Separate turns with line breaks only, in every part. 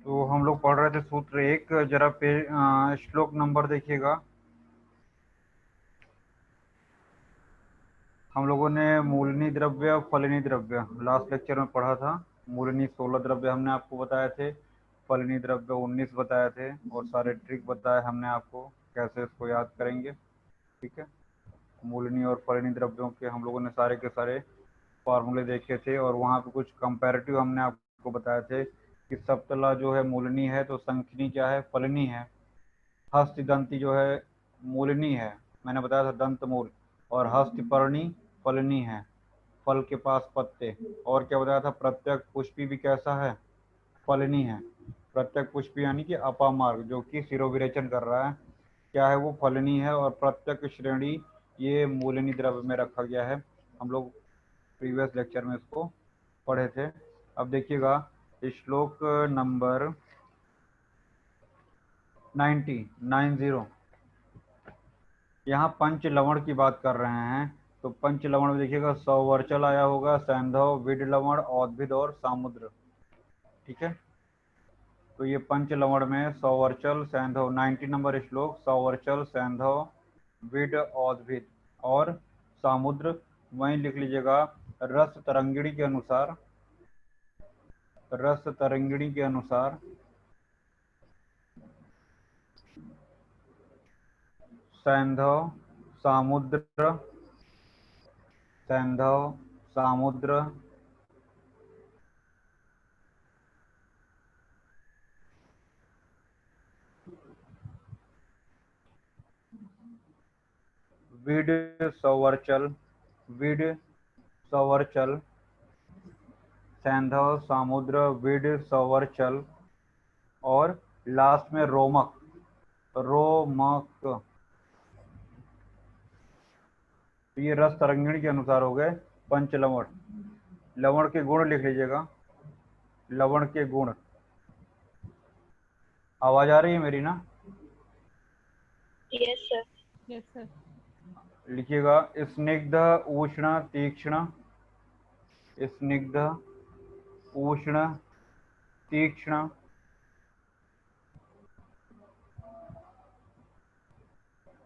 तो हम लोग पढ़ रहे थे सूत्र एक, जरा श्लोक नंबर देखिएगा। हम लोगों ने मूलनी द्रव्य फलनी द्रव्य लास्ट लेक्चर में पढ़ा था। मूलनी 16 द्रव्य हमने आपको बताए थे, फलनी द्रव्य 19 बताए थे, और सारे ट्रिक बताए हमने आपको कैसे इसको याद करेंगे। ठीक है, मूलनी और फलनी द्रव्यों के हम लोगों ने सारे के सारे फार्मूले देखे थे, और वहाँ पे कुछ कंपैरेटिव हमने आपको बताए थे कि सप्तला जो है मूलनी है, तो संखनी क्या है, फलनी है। हस्तिदंती जो है मूलनी है, मैंने बताया था दंत मूल, और हस्तिपर्णी फलनी है, फल के पास पत्ते। और क्या बताया था, प्रत्यक पुष्पी भी कैसा है, फलनी है। प्रत्यक पुष्पी यानी कि अपामार्ग जो कि शिरोविरेचन कर रहा है, क्या है वो, फलनी है। और प्रत्यक श्रेणी ये मूलनी द्रव्य में रखा गया है। हम लोग प्रीवियस लेक्चर में इसको पढ़े थे। अब देखिएगा श्लोक नंबर 90 यहाँ पंच लवण की बात कर रहे हैं। तो पंच लवण में देखिएगा सौवर्चल आया होगा, सैंधव, विड लवण, औद्भिद और सामुद्र। ठीक है, तो ये पंच लवण में सौवर्चल, सैंधव, 90 नंबर श्लोक, सौवर्चल, सैंधव, विड, औद्भिद और सामुद्र। वहीं लिख लीजिएगा रस तरंगिणी के अनुसार, रस तरंगिणी के अनुसार सैंधव, सामुद्र, सैंधव, सामुद्र, विड, सौवर्चल, विड, सौवर्चल, सैंधव, सामुद्र, विड, सौवर्चल और लास्ट में रोमक, रोमक। तो ये रस तरंगिणी के अनुसार हो गए पंच लवण। लवण के गुण लिख लीजिएगा, लवण के गुण। आवाज आ रही है मेरी ना?
Yes sir.
Yes sir.
लिखिएगा स्निग्ध, उष्ण, तीक्ष्ण, स्निग्ध, उष्ण, तीक्ष्ण,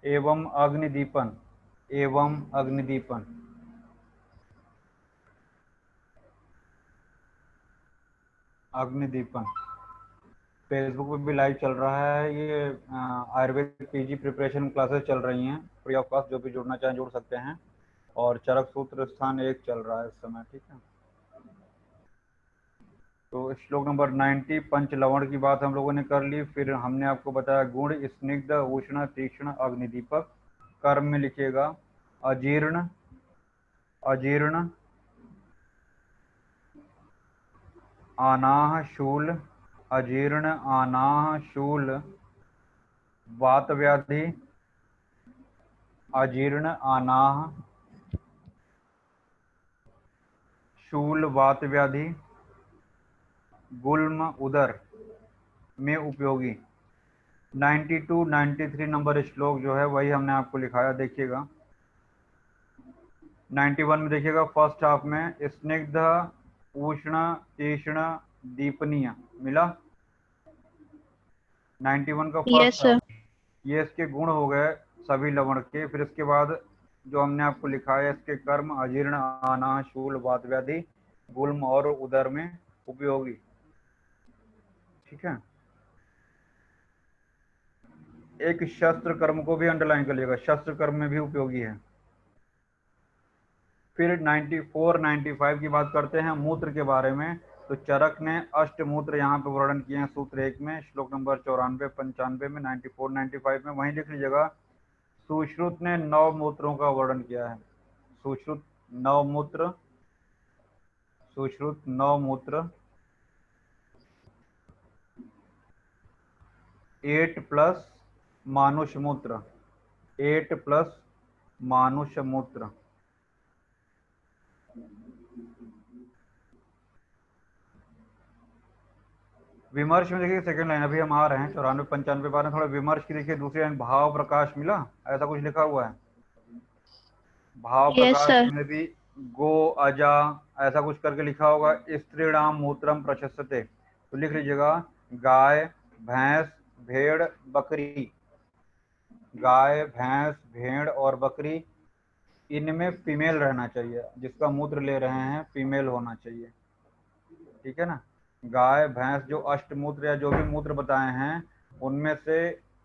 एवं अग्निदीपन, एवं अग्निदीपन। अग्निदीपन फेसबुक पे भी लाइव चल रहा है। ये आयुर्वेद पीजी प्रिपरेशन क्लासेस चल रही हैं फ्री ऑफ कॉस्ट, जो भी जुड़ना चाहें जुड़ सकते हैं। और चरक सूत्र स्थान 1 चल रहा है इस समय। ठीक है, तो श्लोक नंबर 90 पंच लवण की बात हम लोगों ने कर ली। फिर हमने आपको बताया गुण स्निग्ध, उष्ण, तीक्ष्ण, अग्निदीपक। कर्म में लिखिएगा अजीर्ण, अजीर्ण, आनाह, शूल, अजीर्ण, आनाह, शूल, वात व्याधि, अजीर्ण, आनाह, शूल, वात व्याधि, गुल्म, उदर में उपयोगी। 92 93 नंबर श्लोक जो है वही हमने आपको लिखाया, देखिएगा। 91 में देखिएगा फर्स्ट हाफ में स्निग्ध, उष्ण, तीक्ष्ण, दीपनीय मिला। 91 का
यस
फर्स्ट
सर।
हाफ, ये इसके गुण हो गए सभी लवण के। फिर इसके बाद जो हमने आपको लिखा है इसके कर्म अजीर्ण, आना, शूल, वात व्याधि, गुल्म और उदर में उपयोगी। ठीक है, एक शस्त्र कर्म को भी अंडरलाइन कर लीजिएगा, शस्त्र कर्म में भी उपयोगी है। फिर 94 95 की बात करते हैं मूत्र के बारे में। तो चरक ने अष्ट मूत्र यहाँ पे वर्णन किए हैं सूत्र 1 में, श्लोक नंबर 94 95 में, 94 95 में। वहीं लिख लीजिएगा सुश्रुत ने 9 मूत्रों का वर्णन किया है। सुश्रुत 9 मूत्र, सुश्रुत 9 मूत्र, 8 प्लस मानुष मूत्र, 8 प्लस मानुष मूत्र। विमर्श में देखिए सेकंड लाइन, अभी हम आ रहे हैं 94 95 पा रहे हैं, थोड़ा विमर्श की देखिए दूसरी लाइन, भाव प्रकाश मिला, ऐसा कुछ लिखा हुआ है। भाव
यस
प्रकाश
सर।
में भी गो अजा ऐसा कुछ करके लिखा होगा। स्त्रीणाम मूत्रम प्रशस्यते, तो लिख लीजिएगा गाय भैंस भेड़ बकरी, गाय भैंस भेड़ और बकरी, इनमें फीमेल रहना चाहिए, जिसका मूत्र ले रहे हैं फीमेल होना चाहिए, ठीक है ना। गाय भैंस जो अष्टमूत्र या जो भी मूत्र बताए हैं उनमें से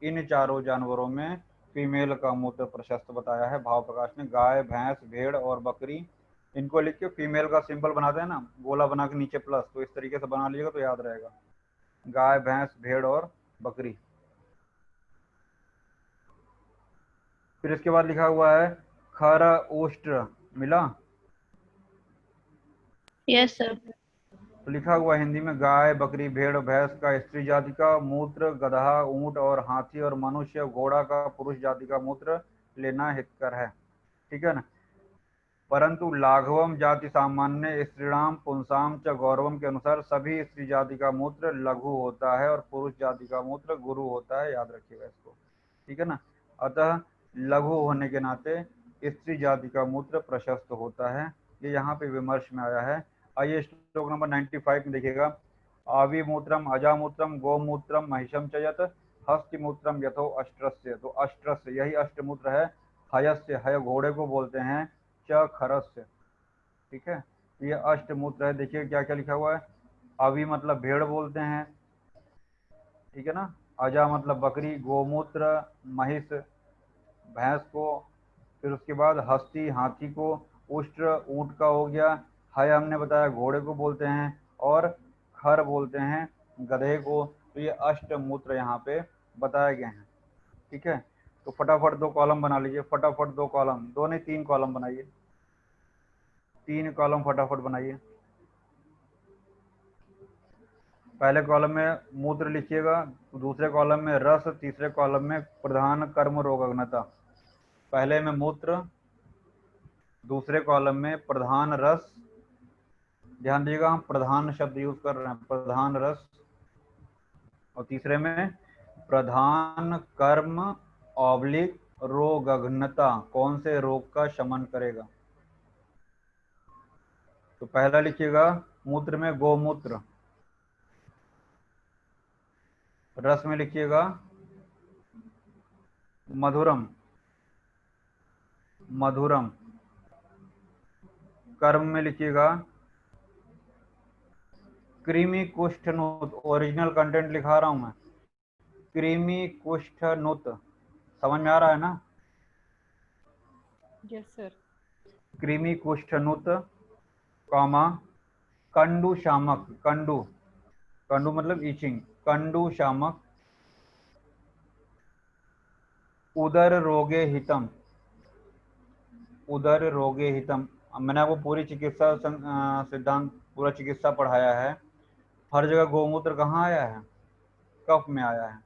इन चारों जानवरों में फीमेल का मूत्र प्रशस्त बताया है भाव प्रकाश ने। गाय भैंस भेड़ और बकरी, इनको लिख के फीमेल का सिंबल बनाते हैं ना, गोला बना के नीचे प्लस, तो इस तरीके से बना लीजिएगा तो याद रहेगा, गाय भैंस भेड़ और बकरी। फिर इसके बाद लिखा हुआ है खर उष्ट्र, मिला।
Yes sir.
तो लिखा हुआ हिंदी में गाय बकरी भेड़ भैंस का स्त्री जाति का मूत्र, गधा ऊंट और हाथी और मनुष्य घोड़ा का पुरुष जाति का मूत्र लेना हितकर है, ठीक है ना। परंतु लाघवम जाति सामान्य स्त्रीणाम पुंसाम च गौरवम के अनुसार सभी स्त्री जाति का मूत्र लघु होता है और पुरुष जाति का मूत्र गुरु होता है, याद रखिएगा इसको, ठीक है ना। अतः लघु होने के नाते स्त्री जाति का मूत्र प्रशस्त होता है, ये यहाँ पे विमर्श में आया है। आइए श्लोक नंबर 95 में देखिएगा। आविमूत्रम अजामूत्रम गोमूत्रम महिषम च यत हस्तिमूत्रम यथो अष्ट्रस्य, तो अष्ट्रस्य यही अष्टमूत्र है। हयस्य, हय घोड़े को बोलते हैं, च खरस्य, ठीक है। ये अष्टमूत्र है। देखिए क्या क्या लिखा हुआ है। अवि मतलब भेड़ बोलते हैं, ठीक है ना। अजा मतलब बकरी, गोमूत्र महिष भैंस को, फिर उसके बाद हस्ती हाथी को, उष्ट्र ऊंट का हो गया, हय हमने बताया घोड़े को बोलते हैं, और खर बोलते हैं गधे को। तो ये अष्टमूत्र यहाँ पे बताए गए हैं, ठीक है। तो फटाफट दो कॉलम बना लीजिए, फटाफट दो कॉलम, दो नहीं तीन कॉलम बनाइए, तीन कॉलम फटाफट बनाइए। पहले कॉलम में मूत्र लिखिएगा, दूसरे कॉलम में रस, तीसरे कॉलम में प्रधान कर्म रोगग्नता। पहले में मूत्र, दूसरे कॉलम में प्रधान रस, ध्यान दीजिएगा हम प्रधान शब्द यूज कर रहे हैं, प्रधान रस, और तीसरे में प्रधान कर्म ऑब्लिक रोगग्नता, कौन से रोग का शमन करेगा। तो पहला लिखिएगा मूत्र में गोमूत्र, रस में लिखिएगा मधुरम, मधुरम, कर्म में लिखिएगा कृमि कुष्ठनुत, ओरिजिनल कंटेंट लिखा रहा हूं मैं, कृमि कुष्ठनुत, समझ में आ रहा है ना।
Yes sir.
कृमि कुष्ठनुत कॉमा कंडु शामक, कंडु, कंडु मतलब ईचिंग, कंडु शामक उदर रोगे हितम, उदर रोगे हितम। अब मैंने आपको पूरी चिकित्सा सिद्धांत पूरा चिकित्सा पढ़ाया है। हर जगह गोमूत्र कहाँ आया है, कफ में आया है।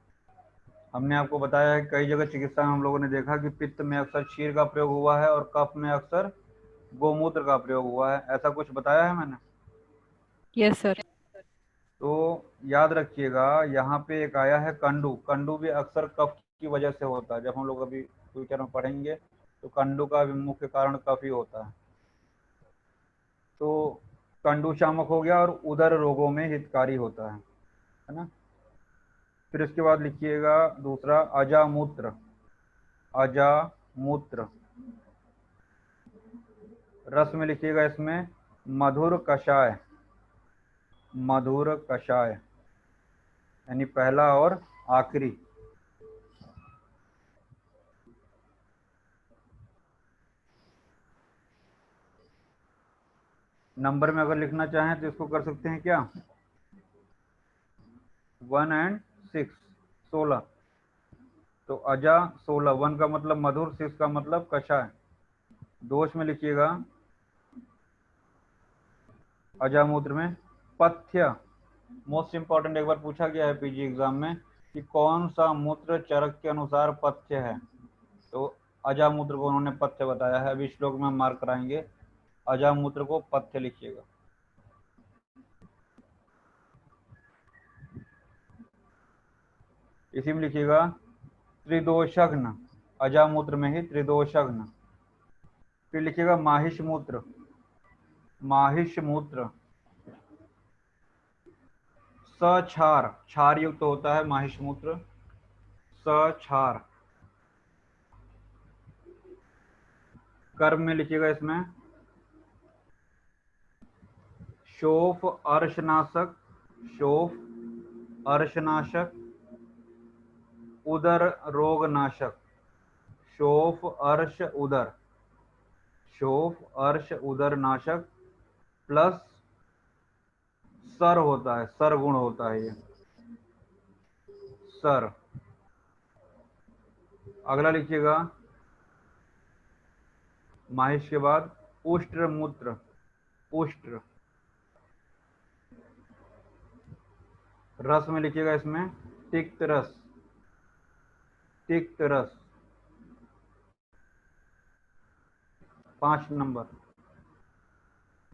हमने आपको बताया है कई जगह चिकित्सा में हम लोगों ने देखा कि पित्त में अक्सर क्षीर का प्रयोग हुआ है और कफ में अक्सर गोमूत्र का प्रयोग हुआ है, ऐसा कुछ बताया है मैंने।
Yes sir.
तो याद रखिएगा यहाँ पे एक आया है कंडू, कंडू भी अक्सर कफ की वजह से होता है, जब हम लोग अभी फ्यूचर में पढ़ेंगे तो कंडू का भी मुख्य कारण कफ ही होता है। तो कंडू शामक हो गया और उदर रोगों में हितकारी होता है ना। फिर इसके बाद लिखिएगा दूसरा अजामूत्र, अजामूत्र, रस में लिखिएगा इसमें मधुर कषाय, मधुर कषाय, यानी पहला और आखिरी। नंबर में अगर लिखना चाहें तो इसको कर सकते हैं क्या, 1 और 6, 16। तो अजा 16, 1 का मतलब मधुर, 6 का मतलब कषाय। दोष में लिखिएगा अजामूत्र में पथ्य, मोस्ट इंपॉर्टेंट, एक बार पूछा गया है पीजी एग्जाम में कि कौन सा मूत्र चरक के अनुसार पथ्य है, तो अजामूत्र को उन्होंने पथ्य बताया है। अभी श्लोक में हम मार्क कराएंगे, अजामूत्र को पथ्य लिखिएगा। इसी में लिखिएगा त्रिदोषघ्न, अजामूत्र में ही त्रिदोषघ्न। फिर लिखिएगा माहिष्मूत्र, माहिष्मूत्र। सक्षार, क्षार युक्त होता है माहिष्मूत्र, सक्षार। कर्म में लिखिएगा इसमें शोफ अर्शनाशक, शोफ अर्शनाशक, उदर रोग नाशक, शोफ अर्श उदर, शोफ अर्श उदर नाशक प्लस सर होता है, सर गुण होता है ये, सर। अगला लिखिएगा माहिष के बाद उष्ट्र मूत्र, उष्ट्र। रस में लिखिएगा इसमें तिक्त रस, तिक्त रस, 5 नंबर।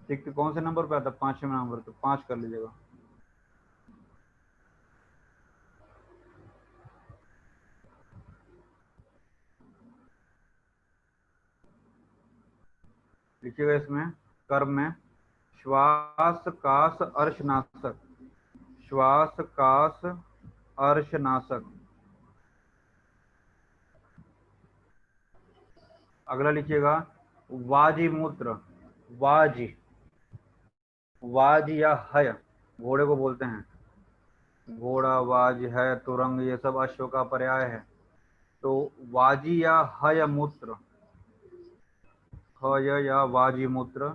तिक्त कौन से नंबर पे आता है? 5वें नंबर, तो 5 कर लीजिएगा। लिखिएगा इसमें कर्म में श्वास काश अर्शनाशक, श्वास काश अर्शनाशक। अगला लिखिएगा वाजी मूत्र, वाज, वाज या हय, घोड़े को बोलते हैं, घोड़ा वाज है, तुरंग, ये सब अश्व का पर्याय है। तो वाजी या हय मूत्र, हय या वाजी मूत्र।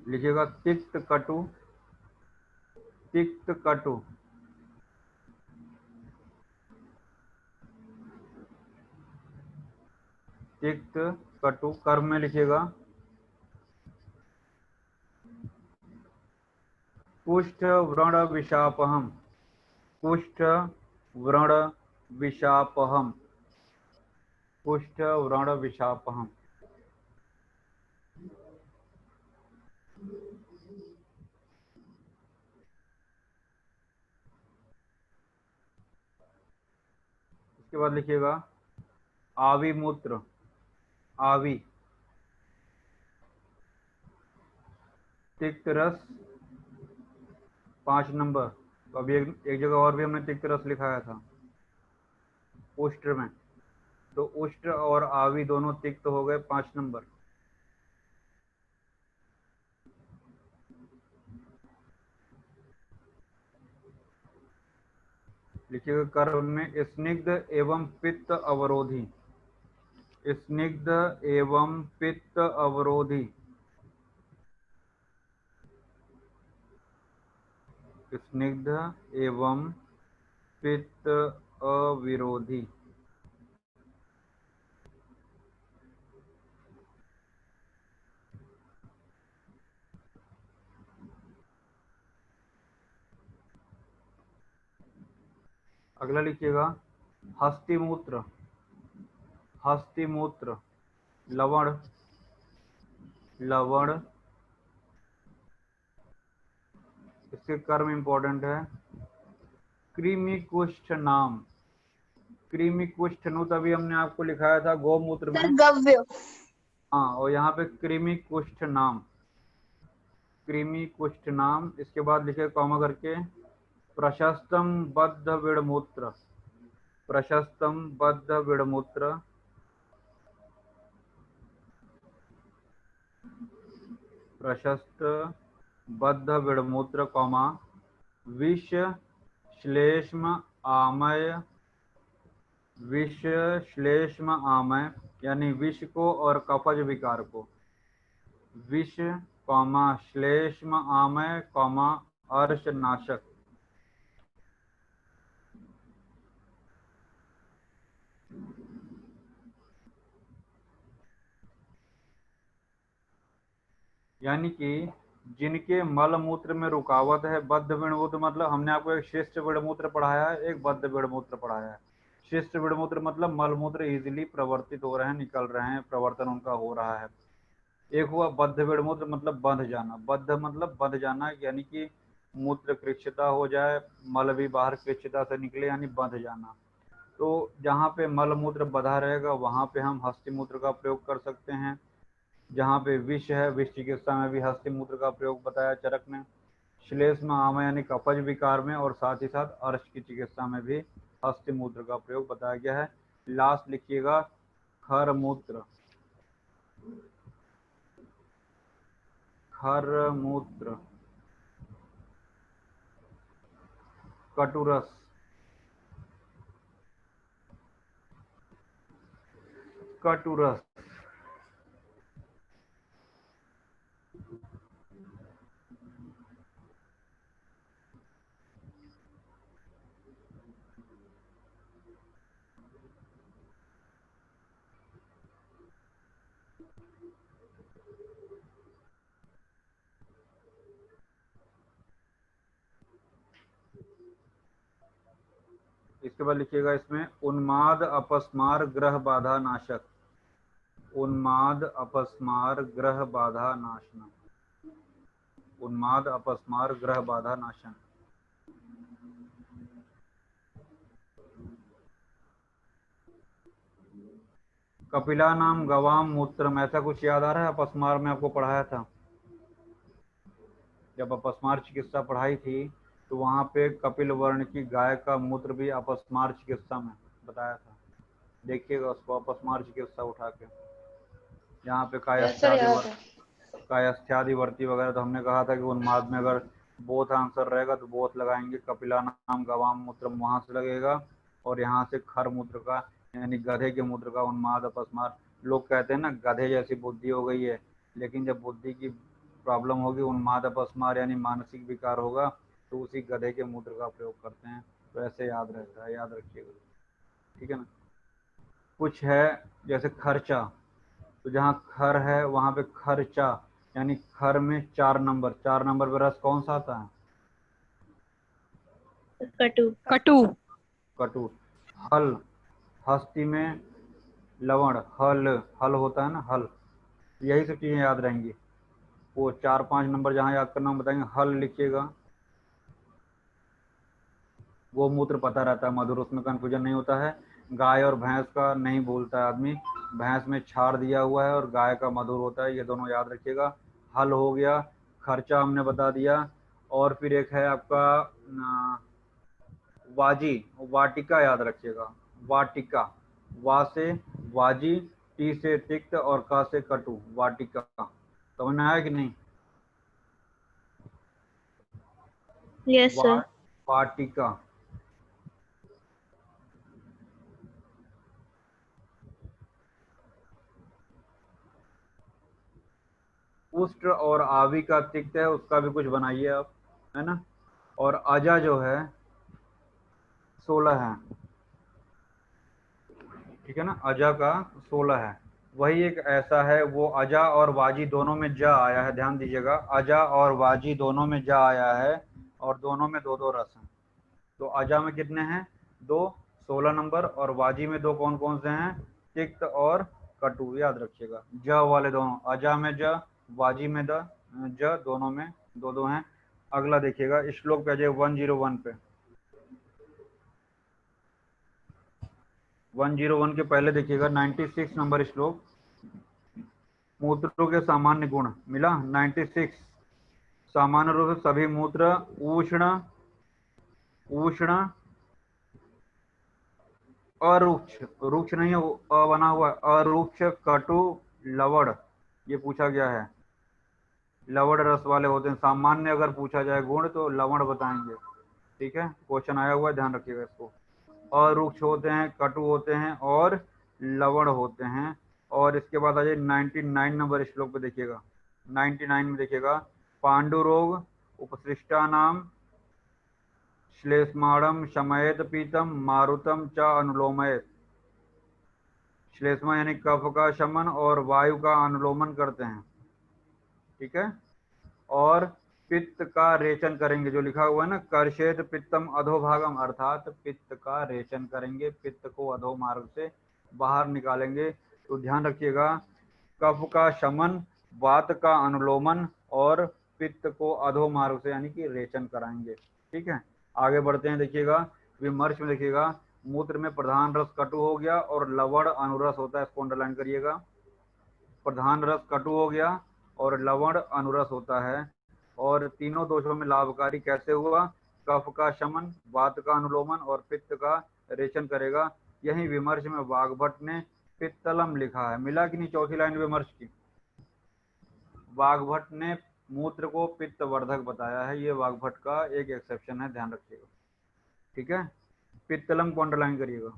लिखिएगा तिक्त कटु, तिक्त कटु। तिक्त कटु। कर्म में लिखिएगा कुष्ठ व्रण विषापहम, कुष्ठ व्रण विषापहम, कुष्ठ व्रण विषापहम। इसके बाद लिखिएगा आवी मूत्र, आवी, तिक्त रस, 5 नंबर। तो अभी एक जगह और भी हमने तिक्त रस लिखाया था उष्ट्र में, तो उष्ट्र और आवी दोनों तिक्त हो गए, 5 नंबर। लिखिएगा कर्म में स्निग्ध एवं पित्त अवरोधी, स्निग्ध एवं पित्त अवरोधी, स्निग्ध एवं पित्त अविरोधी। अगला लिखिएगा हस्तिमूत्र, हस्तिमूत्र, लवण, लवण। इसके कर्म इंपॉर्टेंट है कृमि कुष्ठ नाम, कृमि कुष्ठ नु तभी हमने आपको लिखाया था गौमूत्र में,
गव्य।
हाँ, और यहाँ पे कृमि कुष्ठ नाम, कृमि कुष्ठ नाम। इसके बाद लिखे कॉमा करके प्रशस्तम बद्ध विड़मूत्र, प्रशस्तम बद्ध विड़मूत्र, प्रशस्त बद्ध विड़मूत्र कॉमा विष श्लेष्म आमय, विष श्लेष्म आमय, यानी विष को और कफज विकार को, विष कॉमा श्लेष्म आमय कॉमा अर्शनाशक। यानी कि जिनके मल मूत्र में रुकावट है, बद्ध विड़मूत्र मतलब हमने आपको एक शिष्ट विड़मूत्र पढ़ाया है, एक बद्ध विड़मूत्र पढ़ाया है। शिष्ट विड़मूत्र मतलब मलमूत्र इजीली प्रवर्तित हो रहे हैं, निकल रहे हैं, प्रवर्तन उनका हो रहा है। एक हुआ बद्ध विड़मूत्र मतलब बंध जाना, बद्ध मतलब बंध जाना, यानी कि मूत्र कृच्छता हो जाए, मल भी बाहर कृच्छता से निकले यानी बंध जाना। तो जहाँ पे मल मूत्र बंधा रहेगा वहाँ पे हम हस्ती मूत्र का प्रयोग कर सकते हैं। जहाँ पे विष है, विष चिकित्सा में भी हस्ती मूत्र का प्रयोग बताया चरक ने। श्लेष्म आम यानी अपच विकार में और साथ ही साथ अर्श की चिकित्सा में भी हस्ती मूत्र का प्रयोग बताया गया है। लास्ट लिखिएगा खर मूत्र। खर मूत्र, कटुरस, कटुरस। इसके बाद लिखिएगा इसमें उन्माद अपस्मार ग्रह बाधा नाशक। उन्माद अपस्मार ग्रह बाधा नाशन। उन्माद अपस्मार ग्रह बाधा नाशन। कपिला नाम गवाम मूत्रम, ऐसा कुछ याद आ रहा है? अपस्मार में आपको पढ़ाया था, जब अपस्मार चिकित्सा पढ़ाई थी तो वहां पे कपिल वर्ण की गाय का मूत्र भी अपस्मार चिकित्सा में बताया था। देखिएगा उसको, अपस्मार चिकित्सा उठा के, यहाँ पे
यस सर, याद है।
कायस्थ्यादिवर्ती वगैरह। तो हमने कहा था कि उन्माद में अगर बोथ आंसर रहेगा तो बोथ लगाएंगे। कपिला नाम गवाम मूत्र वहां से लगेगा, और यहाँ से खर मूत्र का यानी गधे के मूत्र का उन्माद अपस्मार। लोग कहते हैं ना गधे जैसी बुद्धि हो गई है, लेकिन जब बुद्धि की प्रॉब्लम होगी, उन्माद अपस्मार यानी मानसिक विकार होगा, तो उसी गधे के मूत्र का प्रयोग करते हैं। तो ऐसे याद रहता है, याद रखिएगा, ठीक है ना। कुछ है जैसे खर्चा, तो जहाँ खर है वहां पे खर्चा यानी खर में 4 नंबर, 4 नंबर पे रस कौन सा आता है?
कटु।
कटु।
कटु। हल, हस्ती में लवण, हल, हल होता है ना, हल। यही सब चीजें याद रहेंगी। वो 4-5 नंबर जहाँ याद करना हम बताएंगे। हल लिखिएगा। गोमूत्र पता रहता है, मधुर, उसमें कंफ्यूजन नहीं होता है। गाय और भैंस का नहीं भूलता है आदमी, भैंस में छार दिया हुआ है और गाय का मधुर होता है, ये दोनों याद रखिएगा। हल हो गया, खर्चा हमने बता दिया, और फिर एक है आपका वाजी, वाटिका याद रखिएगा। वाटिका, वा से वाजी, टी से तिक्त और का से कटु, वाटिका। समझ में आया कि नहीं?
यस
वा,
सर।
वाटिका। उष्ट और आवी का तिक्त है, उसका भी कुछ बनाइए आप, है ना। और अजा जो है 16 है, ठीक है ना। अजा का 16 है। वही एक ऐसा है, वो अजा और वाजी दोनों में जा आया है, ध्यान दीजिएगा। अजा और वाजी दोनों में जा आया है, और दोनों में 2-2 रस हैं। तो अजा में कितने हैं? 2, 16 नंबर। और वाजी में 2 कौन कौन से हैं? तिक्त और कटु, याद रखिएगा। ज वाले दोनों, अजा में ज, वाजी में द, ज, दोनों में 2-2 हैं। अगला देखिएगा, श्लोक पे आ जाए 101 पे। 101 के पहले देखिएगा 96 नंबर श्लोक। मूत्रों के सामान्य गुण मिला 96। सामान्य रूप से सभी मूत्र उष्ण, उष्ण, अरुक्ष, रुक्ष नहीं है, अ बना हुआ है, अरुक्ष, कटु, लवण, ये पूछा गया है। लवण रस वाले होते हैं। सामान्य अगर पूछा जाए गुण तो लवण बताएंगे, ठीक है। क्वेश्चन आया हुआ है, ध्यान रखिएगा इसको। अरुक्ष होते हैं, कटु होते हैं और लवण होते हैं। और इसके बाद आ जाए 99 नंबर श्लोक पे देखिएगा। 99 में देखिएगा, पांडु रोग उपसृष्टा नाम श्लेष्माणम शमयत पीतम मारुतम च अनुलोमयत। श्लेष्मा यानी कफ का शमन और वायु का अनुलोमन करते हैं, ठीक है। और पित्त का रेचन करेंगे, जो लिखा हुआ है ना, कर्षेत पित्तम अधोभागम, अर्थात पित्त का रेचन करेंगे, पित्त को अधो मार्ग से बाहर निकालेंगे। तो ध्यान रखिएगा, कफ का शमन, वात का अनुलोमन और पित्त को अधो मार्ग से यानी कि रेचन कराएंगे। ठीक है, आगे बढ़ते हैं। देखिएगा विमर्श में देखिएगा मूत्र में प्रधान रस कटु हो गया और लवण अनुरस होता है, इसको अंडरलाइन करिएगा। प्रधान रस कटु हो गया और लवण अनुरस होता है, और तीनों दोषों में लाभकारी कैसे हुआ? कफ का शमन, वात का अनुलोमन और पित्त का रेचन करेगा। यही विमर्श में वाग्भट ने पित्तलम लिखा है। मिला कि नहीं चौथी लाइन विमर्श की? वाग्भट ने मूत्र को पित्तवर्धक बताया है, ये वाग्भट का एक एक्सेप्शन है, ध्यान रखिएगा। ठीक है, पित्तलम को अंडरलाइन करिएगा।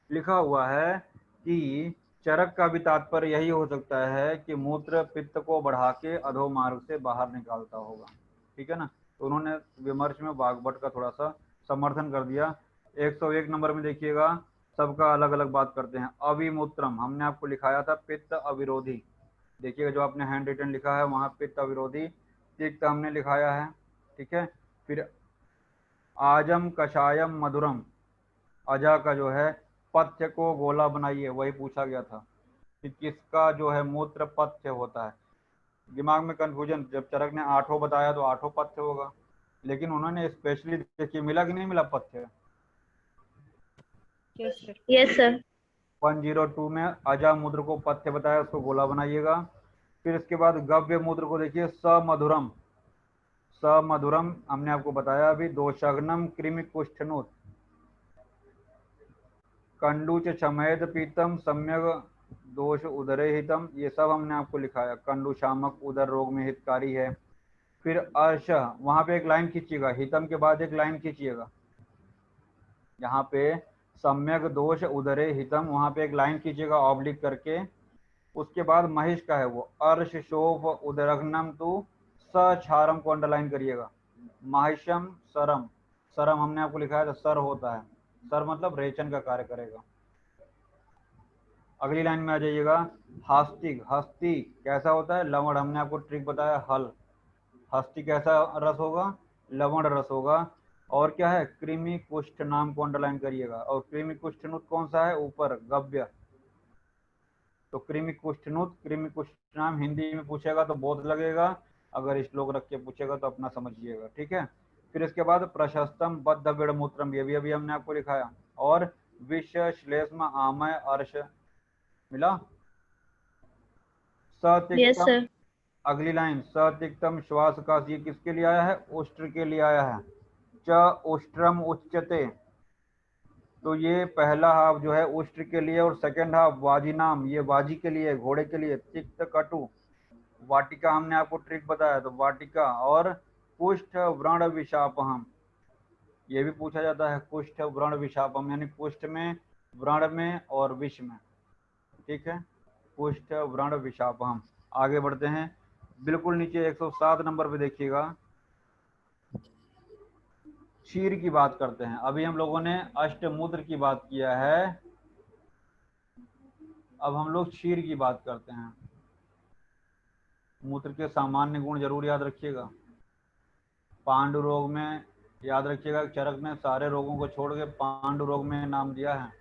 लिखा हुआ है कि चरक का भी तात्पर्य यही हो सकता है कि मूत्र पित्त को बढ़ा के अधो मार्ग से बाहर निकालता होगा। ठीक है ना, तो उन्होंने विमर्श में वाग्भट का थोड़ा सा समर्थन कर दिया। 101 नंबर में देखिएगा, सबका अलग अलग बात करते हैं। अविमूत्रम हमने आपको लिखाया था पित्त अविरोधी। देखिएगा जो आपने हैंड रिटन लिखा है वहां पित्त अविरोधी तिक्त हमने लिखाया है। ठीक है, फिर आजम कषायम मधुरम, अजा का जो है पथ्य को गोला बनाइए, वही पूछा गया था कि किसका जो है मूत्र पथ्य होता है। दिमाग में कंफ्यूजन, जब चरक ने आठों बताया तो आठों पथ्य होगा, लेकिन उन्होंने स्पेशली देखिए मिला कि नहीं मिला पथ्य।
Yes, sir.
Yes, sir.
102 में अजा मूत्र को पथ्य बताया, उसको गोला बनाइएगा। फिर इसके बाद गव्य मूत्र को देखिए, समधुरम, समधुरम हमने आपको बताया अभी। दोषग्नम कृमि कुष्ठनोत, कंडूच छमेद पीतम सम्यक दोष उदरे हितम, ये सब हमने आपको लिखाया। कंडू शामक उदर रोग में हितकारी है। फिर अर्श, वहां पे एक लाइन खींचिएगा, हितम के बाद एक लाइन खींचिएगा, यहाँ पे सम्यक दोष उदरे हितम, वहां पे एक लाइन खींचिएगा ऑब्लिक करके। उसके बाद महिष का है वो अर्श शोभ उदरग्नम तु सछारम को अंडरलाइन करिएगा। महिषम सरम, सरम हमने आपको लिखाया था सर होता है, सर मतलब रेचन का कार्य करेगा। अगली लाइन में आ जाइएगा, हस्तिक, हस्ती कैसा होता है? लवण, हमने आपको ट्रिक बताया हल। हस्ती कैसा रस होगा? लवण रस होगा। और क्या है? कृमि कुष्ठ नाम को अंडरलाइन करिएगा। और कृमि कुष्ठनुत कौन सा है? ऊपर गव्य, तो कृमि कुष्ठनुत, कृमि कुष्ठ नाम हिंदी में पूछेगा तो बोध लगेगा, अगर श्लोक रख के पूछेगा तो अपना समझिएगा। ठीक है, फिर इसके बाद प्रशस्तम बद्ध विड़मूत्रम, ये भी अभी हमने आपको लिखाया। और विष श्लेष्म आमय अर्श, मिला?
Yes,
सतिक्तम,
sir.
अगली लाइन, सतिक्तम श्वास का, ये किसके लिए आया है? उष्ट्र के लिए आया है। च उष्ट्रम उच्चते, तो ये पहला हाफ जो है उष्ट्र के लिए, और सेकंड हाफ वाजिनाम, ये वाजी के लिए, घोड़े के लिए। तिक्त कटु, वाटिका हमने आपको ट्रिक बताया, तो वाटिका। और कुष्ठ व्रण विषापहम, ये भी पूछा जाता है, कुष्ठ व्रण विषापम, यानी कुष्ठ में, व्रण में और विष में। ठीक है, कुष्ठ व्रण विषापहम। आगे बढ़ते हैं, बिल्कुल नीचे 107 नंबर पे देखिएगा, क्षीर की बात करते हैं। अभी हम लोगों ने अष्टमूत्र की बात किया है, अब हम लोग क्षीर की बात करते हैं। मूत्र के सामान्य गुण जरूर याद रखिएगा। पांडु रोग में याद रखिएगा, चरक ने सारे रोगों को छोड़ के पांडु रोग में नाम दिया है।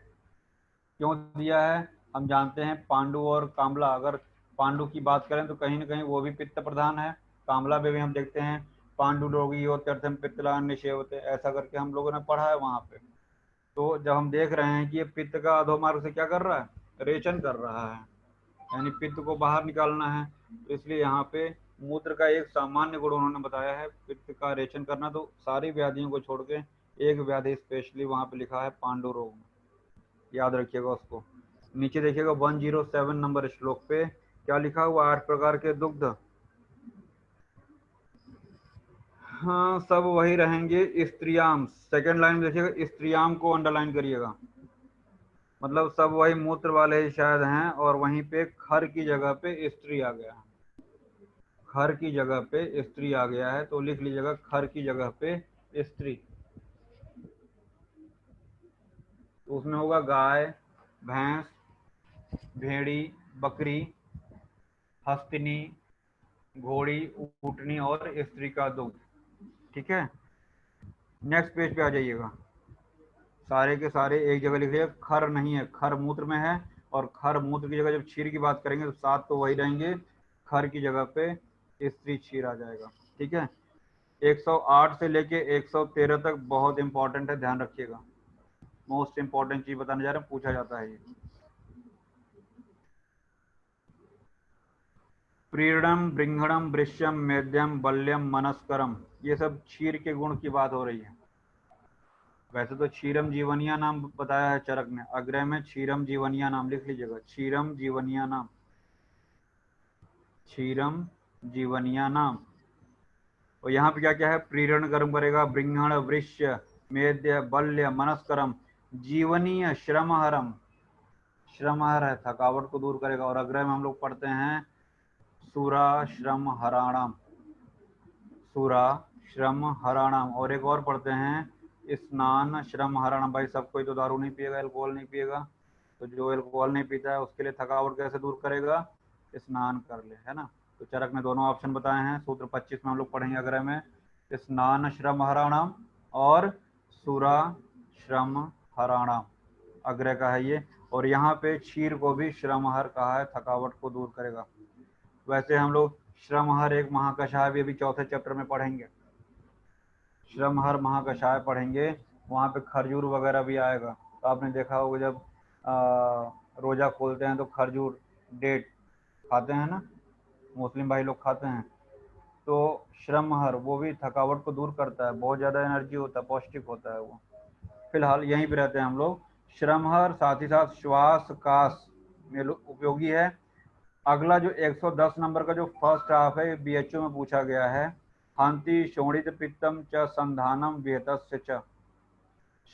क्यों दिया है? हम जानते हैं पांडु और कामला, अगर पांडु की बात करें तो कहीं ना कहीं वो भी पित्त प्रधान है। कामला में भी हम देखते हैं पांडु रोगी और तीर्थम पित्तला निषेवते, ऐसा करके हम लोगों ने पढ़ा है वहां पे। तो जब हम देख रहे हैं कि ये पित्त का अधोमार्ग से क्या कर रहा है? रेचन कर रहा है, यानी पित्त को बाहर निकालना है, तो इसलिए यहाँ पे मूत्र का एक सामान्य गुण उन्होंने बताया है, पित्त का रेचन करना। तो सारी व्याधियों को छोड़ के एक व्याधि स्पेशली वहां पे लिखा है, पांडु रोग, याद रखिएगा उसको। नीचे देखिएगा 107 नंबर श्लोक पे क्या लिखा हुआ? 8 प्रकार के दुग्ध, हाँ सब वही रहेंगे। स्त्रियाम, सेकंड लाइन में देखिएगा, स्त्रियाम को अंडरलाइन करिएगा, मतलब सब वही मूत्र वाले ही शायद हैं। और वहीं पे खर की जगह पे स्त्री आ गया है, खर की जगह पे स्त्री आ गया है, तो लिख लीजिएगा खर की जगह पे स्त्री। तो उसमें होगा गाय, भैंस, भेड़ी, बकरी, हस्तिनी, घोड़ी, ऊँटनी और स्त्री का दुग्ध। ठीक है, नेक्स्ट पेज पे आ जाइएगा, सारे के सारे एक जगह लिख लीजिए। खर नहीं है, खर मूत्र में है, और खर मूत्र की जगह जब क्षीर की बात करेंगे तो 7 तो वही रहेंगे, खर की जगह पे स्त्री क्षीर आ जाएगा। ठीक है, 108 से लेके 113 तक बहुत इंपॉर्टेंट है, ध्यान रखिएगा। मोस्ट इंपॉर्टेंट चीज बताने जा रहे हैं, पूछा जाता है ये। प्रीणम, बृंघणम, वृश्यम, मेध्यम, बल्यम, मनस्करम, ये सब क्षीर के गुण की बात हो रही है। वैसे तो क्षीरम जीवनिया नाम बताया है चरक ने, अग्रय में क्षीरम जीवनिया नाम लिख लीजिएगा, क्षीरम जीवनिया नाम, क्षीरम जीवनिया नाम। और यहाँ पे क्या क्या है, प्रीरण कर्म करेगा, बृंघण, वृश्य, मेद्य, बल्य, मनस्करम, जीवनीय, श्रमहरम, श्रमहर है, थकावट को दूर करेगा। और अग्रय में हम लोग पढ़ते हैं सुरा श्रम हराणाम, सुरा श्रम हराणाम। और एक और पढ़ते हैं स्नान श्रम हराणाम। भाई सब कोई तो दारू नहीं पिएगा, अल्कोहल नहीं पिएगा, तो जो अल्कोहल नहीं पीता है उसके लिए थकावट कैसे दूर करेगा, स्नान कर ले, है ना। तो चरक ने दोनों ऑप्शन बताए हैं। सूत्र 25 में हम लोग पढ़ेंगे अग्रह में स्नान श्रम हराणाम और सुरा श्रम हराणाम, अग्रह का है ये। और यहाँ पे क्षीर को भी श्रमहर कहा है, थकावट को दूर करेगा। वैसे हम लोग श्रमहर एक महाकषाय भी अभी चौथे चैप्टर में पढ़ेंगे, श्रमहर महाकषाय पढ़ेंगे, वहाँ पे खरजूर वगैरह भी आएगा। तो आपने देखा होगा जब रोजा खोलते हैं तो खरजूर डेट खाते हैं ना, मुस्लिम भाई लोग खाते हैं। तो श्रमहर वो भी थकावट को दूर करता है, बहुत ज़्यादा एनर्जी होता है, पौष्टिक होता है वो। फिलहाल यहीं पे रहते हैं हम लोग। श्रमहर साथ ही साथ श्वास कास में उपयोगी है। अगला जो 110 नंबर का जो फर्स्ट हाफ है बीएचओ में पूछा गया है, हांति शोणित पित्तम च संधानम विहतस्य च।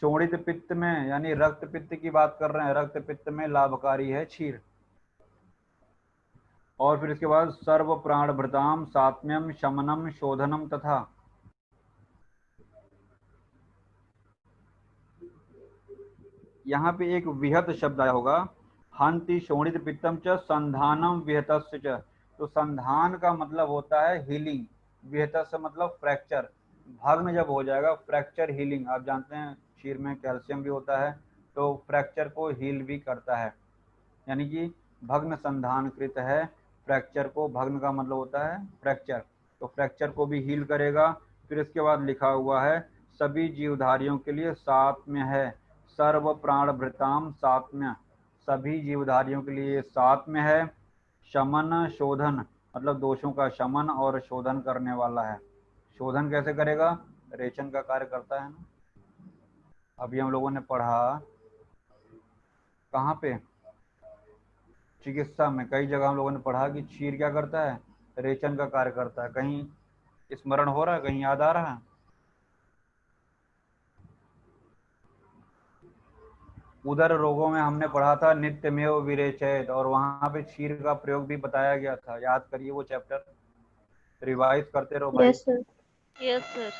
शोणित पित्त में यानी रक्त पित्त की बात कर रहे हैं, रक्त पित्त में लाभकारी है क्षीर। और फिर इसके बाद सर्व प्राण भृताम सात्म्यम शमनम शोधनम तथा, यहाँ पे एक विहत शब्द आया होगा, हंति शोणित पित्तम च संधानम विहतस्य च। तो संधान का मतलब होता है हीलिंग, विहतस्य मतलब फ्रैक्चर, भग्न जब हो जाएगा, फ्रैक्चर हीलिंग। आप जानते हैं क्षीर में कैल्शियम भी होता है, तो फ्रैक्चर को हील भी करता है, यानी कि भग्न संधानकृत है। फ्रैक्चर को, भग्न का मतलब होता है फ्रैक्चर, तो फ्रैक्चर को भी हील करेगा। फिर इसके बाद लिखा हुआ है सभी जीवधारियों के लिए सात्म्य है, सर्व प्राण भृताम सात्म्य, सभी जीवधारियों के लिए सात्म्य है। शमन शोधन मतलब दोषों का शमन और शोधन करने वाला है। शोधन कैसे करेगा, रेचन का कार्य करता है ना। अभी हम लोगों ने पढ़ा कहाँ पे, चिकित्सा में कई जगह हम लोगों ने पढ़ा कि क्षीर क्या करता है, रेचन का कार्य करता है। कहीं स्मरण हो रहा है, कहीं याद आ रहा है। उदर रोगों में हमने पढ़ा था नित्यमेव विरेचयत, और वहां पे क्षीर का प्रयोग भी बताया गया था, याद करिए वो चैप्टर, रिवाइज करते रहो भाई।
Yes, sir.
Yes sir.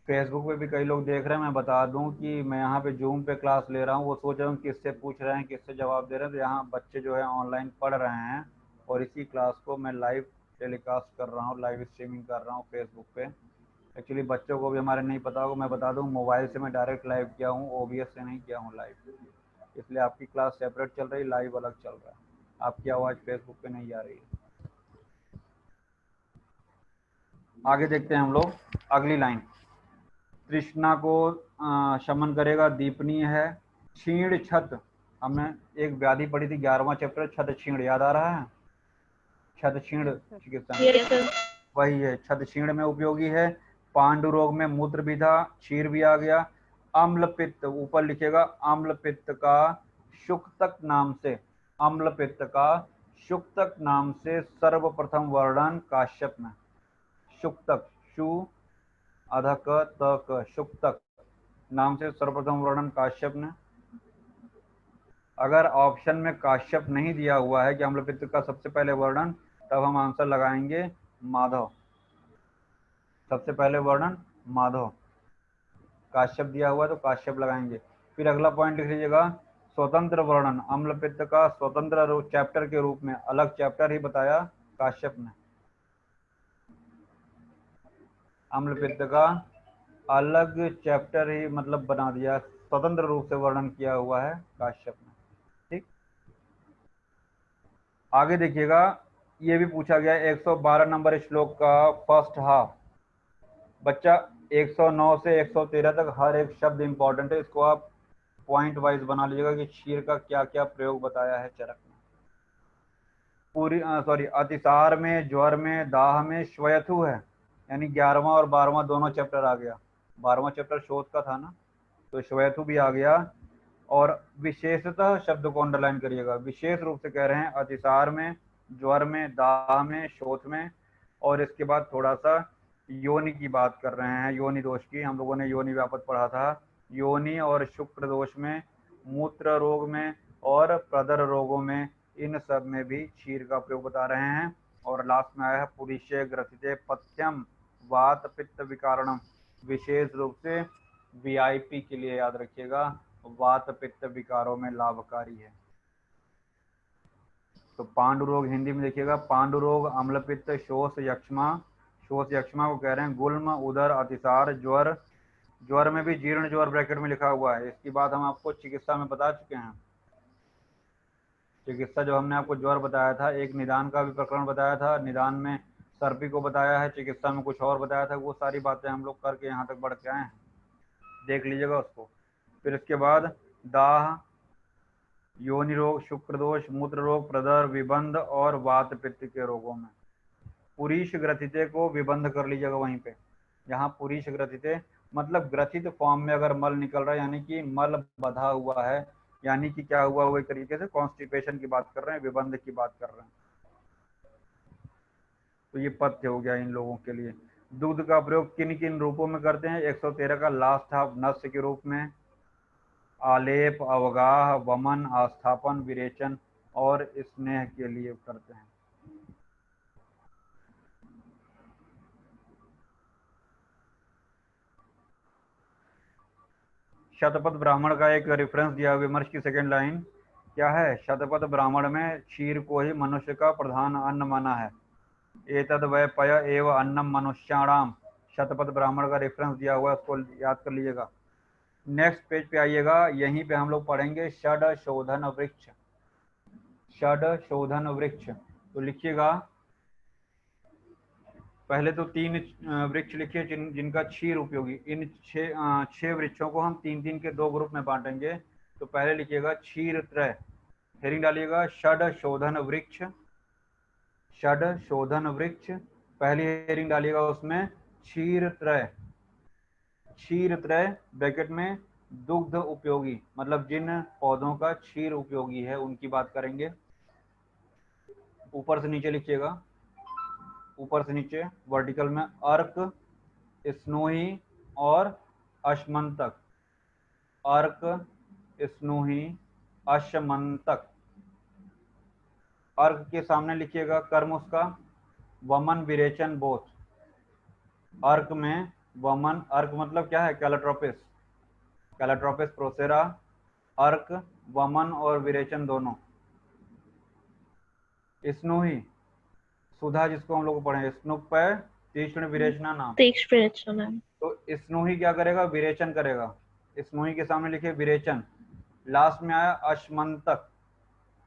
Facebook पे भी कई लोग देख रहे हैं, मैं बता दूं कि मैं यहाँ पे जूम पे क्लास ले रहा हूँ, वो सोच रहे हूँ किससे पूछ रहे हैं, किससे जवाब दे रहे हैं। तो यहाँ बच्चे जो है ऑनलाइन पढ़ रहे हैं और इसी क्लास को मैं लाइव टेलीकास्ट कर रहा हूँ, लाइव स्ट्रीमिंग कर रहा हूँ फेसबुक पे। एक्चुअली बच्चों को भी हमारे नहीं पता होगा, मैं बता दूँ मोबाइल से मैं डायरेक्ट लाइव किया हूँ, OBS से नहीं किया हूँ लाइव, इसलिए आपकी क्लास सेपरेट चल रही, लाइव अलग चल रहा है, आपकी आवाज़ फेसबुक पे नहीं आ रही है। आगे देखते हैं हम लोग अगली लाइन, तृष्णा को शमन करेगा, दीपनीय है। क्षीण छत, हमने एक व्याधि पढ़ी थी 11वां चैप्टर, छत क्षीण, याद आ रहा है, छत क्षीण चिकित्सा में
Yes, sir.
वही है, छत क्षीण में उपयोगी है। पांडु रोग में मूत्र विधा, क्षीर भी आ गया। अम्ल पित्त, ऊपर लिखेगा अम्ल पित्त का शुक्तक नाम से, अम्ल पित्त का शुक्तक नाम से सर्वप्रथम वर्णन काश्यप में, शुक्तक, शु अधक तक, शुक्तक नाम से सर्वप्रथम वर्णन काश्यप ने। अगर ऑप्शन में काश्यप नहीं दिया हुआ है कि अम्लपित्त का सबसे पहले वर्णन, तब हम आंसर लगाएंगे माधव, सबसे पहले वर्णन माधव। काश्यप दिया हुआ है तो काश्यप लगाएंगे। फिर अगला पॉइंट लिख लीजिएगा, स्वतंत्र वर्णन, अम्लपित्त का स्वतंत्र चैप्टर के रूप में, अलग चैप्टर ही बताया काश्यप ने, अम्लपित्त का अलग चैप्टर ही मतलब बना दिया, स्वतंत्र रूप से वर्णन किया हुआ है काश्यप ने। ठीक, आगे देखिएगा, ये भी पूछा गया 112 नंबर श्लोक का फर्स्ट हाफ। बच्चा 109 से 113 तक हर एक शब्द इंपॉर्टेंट है, इसको आप पॉइंट वाइज बना लीजिएगा कि क्षीर का क्या क्या प्रयोग बताया है चरक में। पूरी सॉरी, अतिसार में, ज्वर में, दाह में श्वेथु है, यानी 11वां और 12वां दोनों चैप्टर आ गया। 12वां चैप्टर शोध का था ना, तो श्वेथु भी आ गया। और विशेषतः शब्द को अंडरलाइन करिएगा, विशेष रूप से कह रहे हैं अतिसार में, ज्वर में, दाह में, शोथ में। और इसके बाद थोड़ा सा योनि की बात कर रहे हैं, योनि दोष की। हम लोगों ने योनि व्यापक पढ़ा था। योनि और शुक्र दोष में, मूत्र रोग में और प्रदर रोगों में, इन सब में भी क्षीर का प्रयोग बता रहे हैं। और लास्ट में आया है पुरुषे ग्रथिते पथ्यम वात पित्त विकारणम, विशेष रूप से वीआईपी के लिए याद रखिएगा, वात पित्त विकारों में लाभकारी है। तो पांडु रोग हिंदी में देखिएगा, पांडु रोग, अम्ल पित्त, शोष यक्ष्मा। शोष यक्ष्मा को कह रहे हैं गुल्म, उदर, अतिसार, ज्वर। ज्वर में भी जीर्ण ज्वर ब्रैकेट में लिखा हुआ है, इसकी बात हम आपको चिकित्सा में बता चुके हैं। चिकित्सा जो हमने आपको ज्वर बताया था, एक निदान का भी प्रकरण बताया था, निदान में सर्पी को बताया है, चिकित्सा में कुछ और बताया था। वो सारी बातें हम लोग करके यहाँ तक बढ़ के आए हैं, देख लीजिएगा उसको। फिर इसके बाद दाह, योनि रोग, शुक्र दोष, मूत्र रोग, प्रदर, विबंध और वात पित्त के रोगों में पुरीश ग्रथिते को विबंध कर लीजिएगा वहीं पे। यहाँ पुरीश ग्रथिते मतलब ग्रथित फॉर्म में अगर मल निकल रहा है, यानी कि मल बधा हुआ है, यानी कि क्या हुआ, वही तरीके से कॉन्स्टिपेशन की बात कर रहे हैं, विबंध की बात कर रहे हैं। तो ये पथ्य हो गया इन लोगों के लिए। दूध का प्रयोग किन किन रूपों में करते हैं? 113 का लास्ट हाफ, नस्य के रूप में, आलेप, अवगाह, वमन, आस्थापन, विरेचन और स्नेह के लिए करते हैं। शतपथ ब्राह्मण का एक रेफरेंस दिया हुआ, विमर्श की सेकंड लाइन क्या है? शतपथ ब्राह्मण में क्षीर को ही मनुष्य का प्रधान अन्न माना है। एतद वै पय एव अन्नम मनुष्याणाम, शतपथ ब्राह्मण का रेफरेंस दिया हुआ है, उसको याद कर लीजिएगा। नेक्स्ट पेज पे आइएगा, यहीं पे हम लोग पढ़ेंगे षड शोधन वृक्ष। षड शोधन वृक्ष, तो लिखिएगा पहले तो 3 वृक्ष लिखिए जिनका क्षीर उपयोगी। इन 6 वृक्षों को हम 3-3 के 2 ग्रुप में बांटेंगे। तो पहले लिखिएगा क्षीर त्रय, हेडिंग डालिएगा षड शोधन वृक्ष। षड शोधन वृक्ष पहली हेडिंग डालिएगा, उसमें क्षीर त्रय। क्षीर त्रय ब्रैकेट में दुग्ध उपयोगी, मतलब जिन पौधों का क्षीर उपयोगी है उनकी बात करेंगे। ऊपर से नीचे लिखिएगा, ऊपर से नीचे वर्टिकल में अर्क, स्नोही और अश्मंतक। अर्क, स्नोही, अश्मंतक। अर्क के सामने लिखिएगा कर्म उसका वमन, विरेचन, बोथ। अर्क में वमन, अर्क मतलब क्या है? Calotropis, Calotropis procera. अर्क, वमन और विरेचन दोनों। स्नोही, सुधा जिसको हम लोग पढ़े, स्नुपय तीक्ष्ण विरेचना नाम। तो स्नोही क्या करेगा? विरेचन करेगा। स्नोही के सामने लिखिए विरेचन। लास्ट में आया अश्मंतक,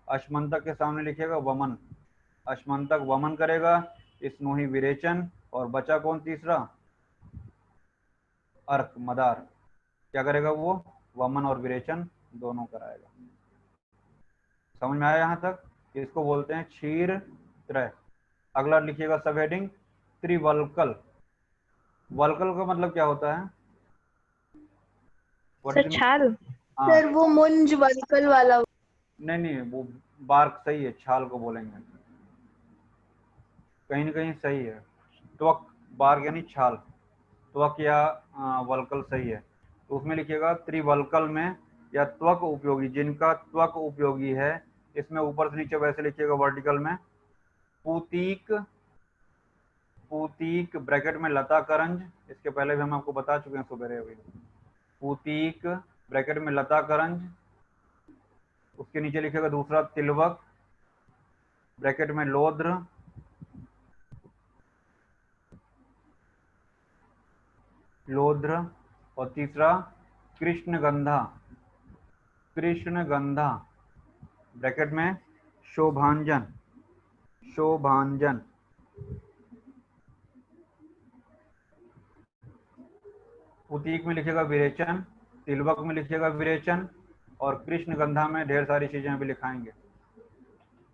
अश्मंतक के सामने लिखिएगा वमन। अश्मंतक वमन करेगा, स्नोही विरेचन, और बचा कौन तीसरा? अर्क, मदार, क्या करेगा वो? वमन और विरेचन दोनों कराएगा। समझ में आया यहाँ तक? इसको बोलते हैं क्षीर त्रय। अगला लिखिएगा सब हेडिंग त्रिवल्कल। वल्कल का मतलब क्या होता है?
सर छाल।
हाँ,
सर वो मुंज वल्कल वाला।
नहीं वो बार्क सही है, छाल को बोलेंगे, कहीं ना कहीं सही है। त्वक, बार्क यानी छाल, त्वक या वल्कल सही है। तो उसमें लिखिएगा त्रिवल्कल में या त्वक उपयोगी, जिनका त्वक उपयोगी है। इसमें ऊपर से नीचे वैसे लिखिएगा वर्टिकल में पूतीक, पूतीक ब्रैकेट में लता करंज, इसके पहले भी हम आपको बता चुके हैं सुबह अभी। पूतीक ब्रैकेट में लता करंज, उसके नीचे लिखिएगा दूसरा तिलवक ब्रैकेट में लोद्र, लोद्र, और तीसरा कृष्णगंधा, कृष्णगंधा ब्रैकेट में शोभांजन, शोभांजन। पुतीक में लिखेगा विरेचन, तिलवक में लिखेगा विरेचन, और कृष्ण गंधा में ढेर सारी चीजें भी लिखाएंगे।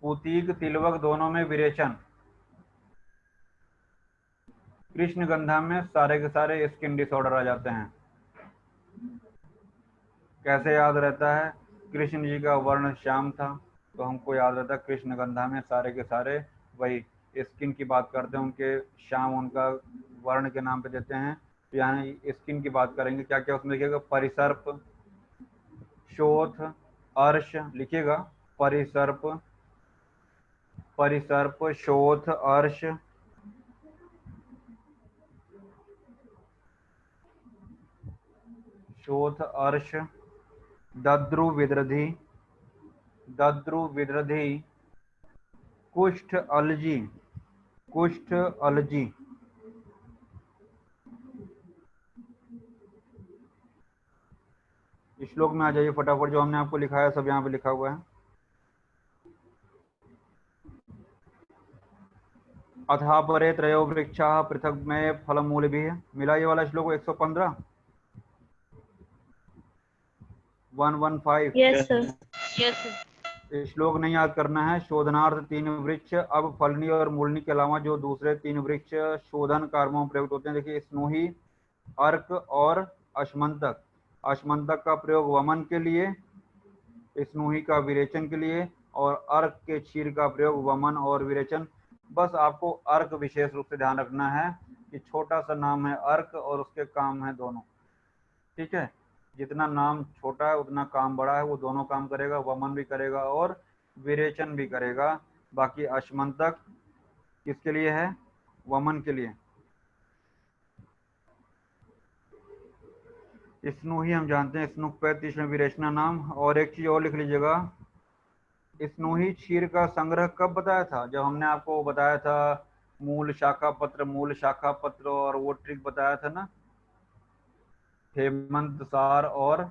पुतीक तिलवक दोनों में विरेचन, कृष्ण गंधा में सारे के सारे स्किन डिसऑर्डर आ जाते हैं। कैसे याद रहता है? कृष्ण जी का वर्ण श्याम था, तो हमको याद रहता है कृष्ण गंधा में सारे के सारे वही स्किन की बात करते हैं, उनके श्याम उनका वर्ण के नाम पे देते हैं। तो यहाँ स्किन की बात करेंगे। क्या क्या उसमें लिखिएगा? परिसर्प, शोथ, अर्श लिखिएगा। परिसर्प, परिसर्प, शोथ, अर्श, शोथ, अर्श, दद्रु विदृधि, दद्रु विदृधि, कुष्ठ अलजी, कुष्ठ अलजी। श्लोक में आ जाइए फटाफट, जो हमने आपको लिखा है सब यहाँ पे लिखा हुआ है। अथा परे त्रयो वृक्षा पृथक में फलमूल भी है। मिला ये वाला श्लोक 115 115।
Yes, sir.
श्लोक नहीं याद करना है। शोधनार्थ 3 वृक्ष। अब फलनी और मूलनी के अलावा जो दूसरे 3 वृक्ष शोधन कार्यों में प्रयुक्त होते हैं, देखिए स्नोही, अर्क और अश्मंतक। अश्मंतक का प्रयोग वमन के लिए, स्नोही का विरेचन के लिए, और अर्क के क्षीर का प्रयोग वमन और विरेचन। बस आपको अर्क विशेष रूप से ध्यान रखना है कि छोटा सा नाम है अर्क और उसके काम है दोनों। ठीक है, जितना नाम छोटा है उतना काम बड़ा है। वो दोनों काम करेगा, वमन भी करेगा और विरेचन भी करेगा। बाकी अश्मंतक किसके लिए है? वमन के लिए। स्नोही हम जानते हैं, स्नुक 35 में विरेचना नाम। और एक चीज और लिख लीजिएगा, स्नोही क्षीर का संग्रह कब बताया था? जब हमने आपको बताया था मूल शाखा पत्र, मूल शाखा पत्र और वो ट्रिक बताया था ना, हेमंत सार और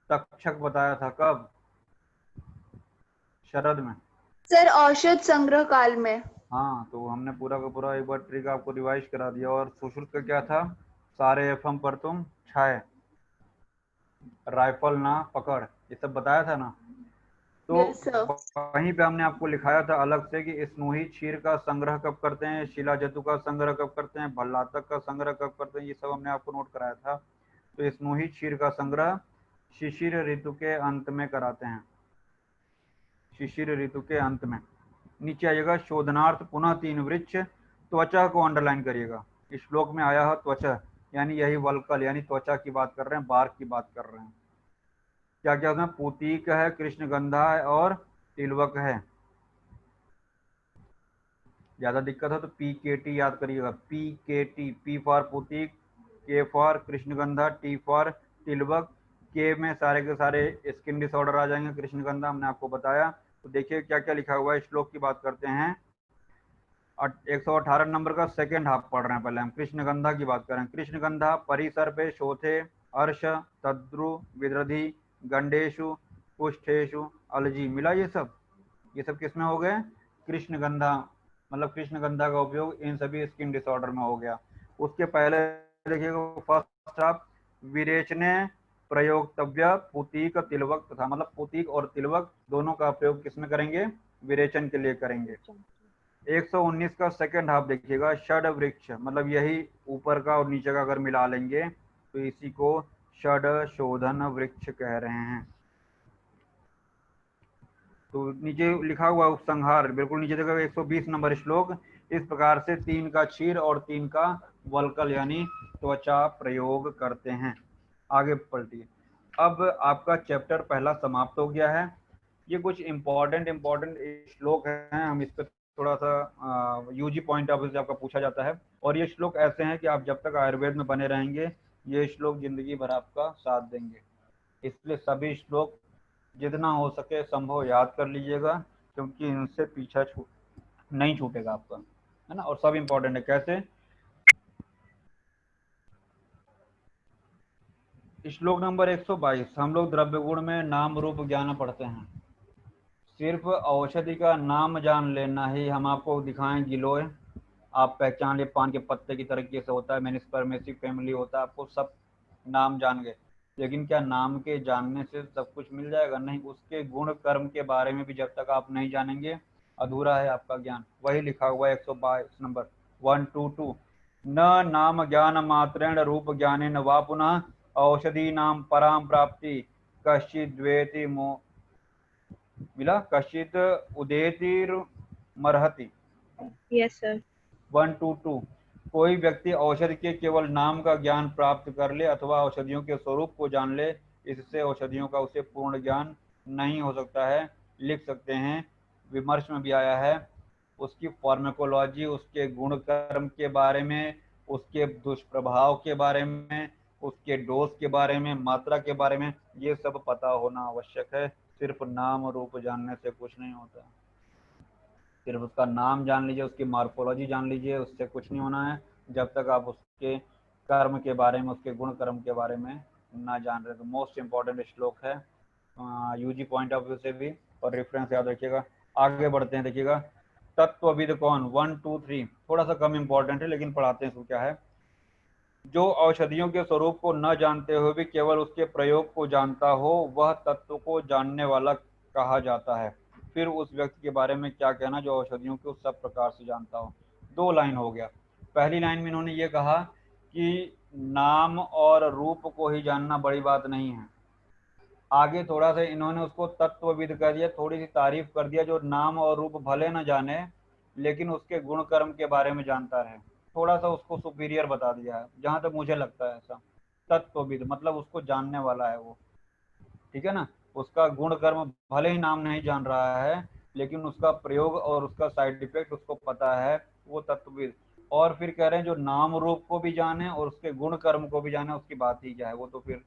तक्षक बताया था। कब? शरद में।
सर औषध संग्रह काल में।
हाँ, तो हमने पूरा का पूरा एक बार ट्रिक आपको रिवाइज करा दिया। और सुश्रुत का क्या था? सारे एफएम पर तुम छाए, राइफल ना पकड़, ये सब बताया था ना। तो
यस सर।
वहीं पे हमने आपको लिखाया था अलग से कि स्नोही क्षीर का संग्रह कब करते हैं, शिला जतु का संग्रह कब करते हैं, भल्लातक का संग्रह कब करते हैं, ये सब हमने आपको नोट कराया था। तो स्नोही क्षीर का संग्रह शिशिर ऋतु के अंत में कराते हैं, शिशिर ऋतु के अंत में। नीचे आइएगा, शोधनार्थ पुनः 3 वृक्ष। त्वचा को अंडरलाइन करिएगा। इस श्लोक में आया है त्वचा, यानी यही वल्कल यानी त्वचा की बात कर रहे हैं, बार्क की बात कर रहे हैं। क्या क्या उसमें? पुतीक है, कृष्णगंधा है और तिलवक है। ज्यादा दिक्कत है तो PKT याद करिएगा। PKT, P फॉर पुतीक, K फॉर कृष्णगंधा, T फॉर तिलवक। K में सारे के सारे स्किन डिसऑर्डर आ जाएंगे, कृष्णगंधा हमने आपको बताया। तो देखिए क्या क्या लिखा हुआ है। श्लोक की बात करते हैं। 118 नंबर का सेकेंड हाफ पढ़ रहे हैं। पहले हम कृष्णगंधा की बात करें। कृष्णगंधा परिसर पे शोथे, अर्श, तद्रु विदृधि, गंडेशु, कुष्ठेशु, अलजी। मिला ये सब? ये सब किसमें हो गए? कृष्णगंधा, मतलब कृष्णगंधा का उपयोग इन सभी स्किन डिसऑर्डर में हो गया। उसके पहले देखिएगा फर्स्ट हाफ, विरेचने प्रयोगतव्य पुतीक तिलवक तथा, मतलब पुतीक और तिलवक दोनों का प्रयोग किसमें करेंगे? विरेचन के लिए करेंगे। 119 का सेकंड हाफ देखिएगा, षड वृक्ष, मतलब यही ऊपर का और नीचे का अगर मिला लेंगे तो इसी को षड शोधन वृक्ष कह रहे हैं। तो नीचे लिखा हुआ उपसंहार, बिल्कुल नीचे देखो 120 नंबर श्लोक। इस प्रकार से 3 का क्षीर और 3 का वल्कल यानी त्वचा प्रयोग करते हैं। आगे पलटिए। अब आपका चैप्टर पहला समाप्त हो गया है। ये कुछ इंपॉर्टेंट श्लोक हैं, हम इस पर थोड़ा सा यूजी पॉइंट ऑफ व्यू से आपका पूछा जाता है। और ये श्लोक ऐसे हैं कि आप जब तक आयुर्वेद में बने रहेंगे ये श्लोक जिंदगी भर आपका साथ देंगे। इसलिए सभी श्लोक जितना हो सके संभव याद कर लीजिएगा, क्योंकि इनसे पीछा नहीं छूटेगा आपका, है ना। और सब इंपॉर्टेंट है। कैसे? श्लोक नंबर 122, हम लोग द्रव्य गुण में नाम रूप ज्ञान पढ़ते हैं। सिर्फ औषधि का नाम जान लेना ही, हम आपको दिखाएं गिलोय, आप पहचान लिए पान के पत्ते की तरह कैसे होता है, मेनिस्पर्मेसी फैमिली होता है, आपको सब नाम जान गए। लेकिन क्या नाम के जानने से सब कुछ मिल जाएगा? नहीं, उसके गुण कर्म के बारे में भी जब तक आप नहीं जानेंगे अधूरा है आपका ज्ञान। वही लिखा हुआ है 122 नंबर 122, न नाम ज्ञान मात्रेण रूप ज्ञानेन वा पुनः औषधि नाम पराम प्राप्ति कश्चित द्वेति मो मिला कश्चित उदेतिर्मर्हति।
Yes, sir.
122, कोई व्यक्ति औषधि के केवल नाम का ज्ञान प्राप्त कर ले अथवा औषधियों के स्वरूप को जान ले, इससे औषधियों का उसे पूर्ण ज्ञान नहीं हो सकता है। लिख सकते हैं, विमर्श में भी आया है, उसकी फार्माकोलॉजी, उसके गुण कर्म के बारे में, उसके दुष्प्रभाव के बारे में, उसके डोज के बारे में, मात्रा के बारे में, ये सब पता होना आवश्यक है। सिर्फ नाम रूप जानने से कुछ नहीं होता। सिर्फ उसका नाम जान लीजिए, उसकी मार्फोलॉजी जान लीजिए, उससे कुछ नहीं होना है जब तक आप उसके कर्म के बारे में, उसके गुण कर्म के बारे में ना जान रहे। तो मोस्ट इंपॉर्टेंट श्लोक है यूजी पॉइंट ऑफ व्यू से भी, और रेफरेंस याद रखिएगा। आगे बढ़ते हैं, देखिएगा तत्वविद कौन, 1 2 3 थोड़ा सा कम इंपॉर्टेंट है लेकिन पढ़ाते हैं इसको। क्या है? जो औषधियों के स्वरूप को न जानते हुए भी केवल उसके प्रयोग को जानता हो, वह तत्व को जानने वाला कहा जाता है। फिर उस व्यक्ति के बारे में क्या कहना जो औषधियों को सब प्रकार से जानता हो। 2 लाइन हो गया। पहली लाइन में इन्होंने ये कहा कि नाम और रूप को ही जानना बड़ी बात नहीं है। आगे थोड़ा सा इन्होंने उसको तत्वविद कर दिया, थोड़ी सी तारीफ कर दिया, जो नाम और रूप भले न जाने लेकिन उसके गुण कर्म के बारे में जानता रहे। थोड़ा सा उसको सुपीरियर बता दिया है, जहां तक मुझे लगता है ऐसा। तत्वविद मतलब उसको जानने वाला है वो, ठीक है ना। उसका गुण कर्म भले ही नाम नहीं जान रहा है लेकिन उसका प्रयोग और उसका साइड इफेक्ट उसको पता है, वो तत्वविद। और फिर कह रहे हैं जो नाम रूप को भी जाने और उसके गुण कर्म को भी जाने, उसकी बात ही क्या है, वो तो फिर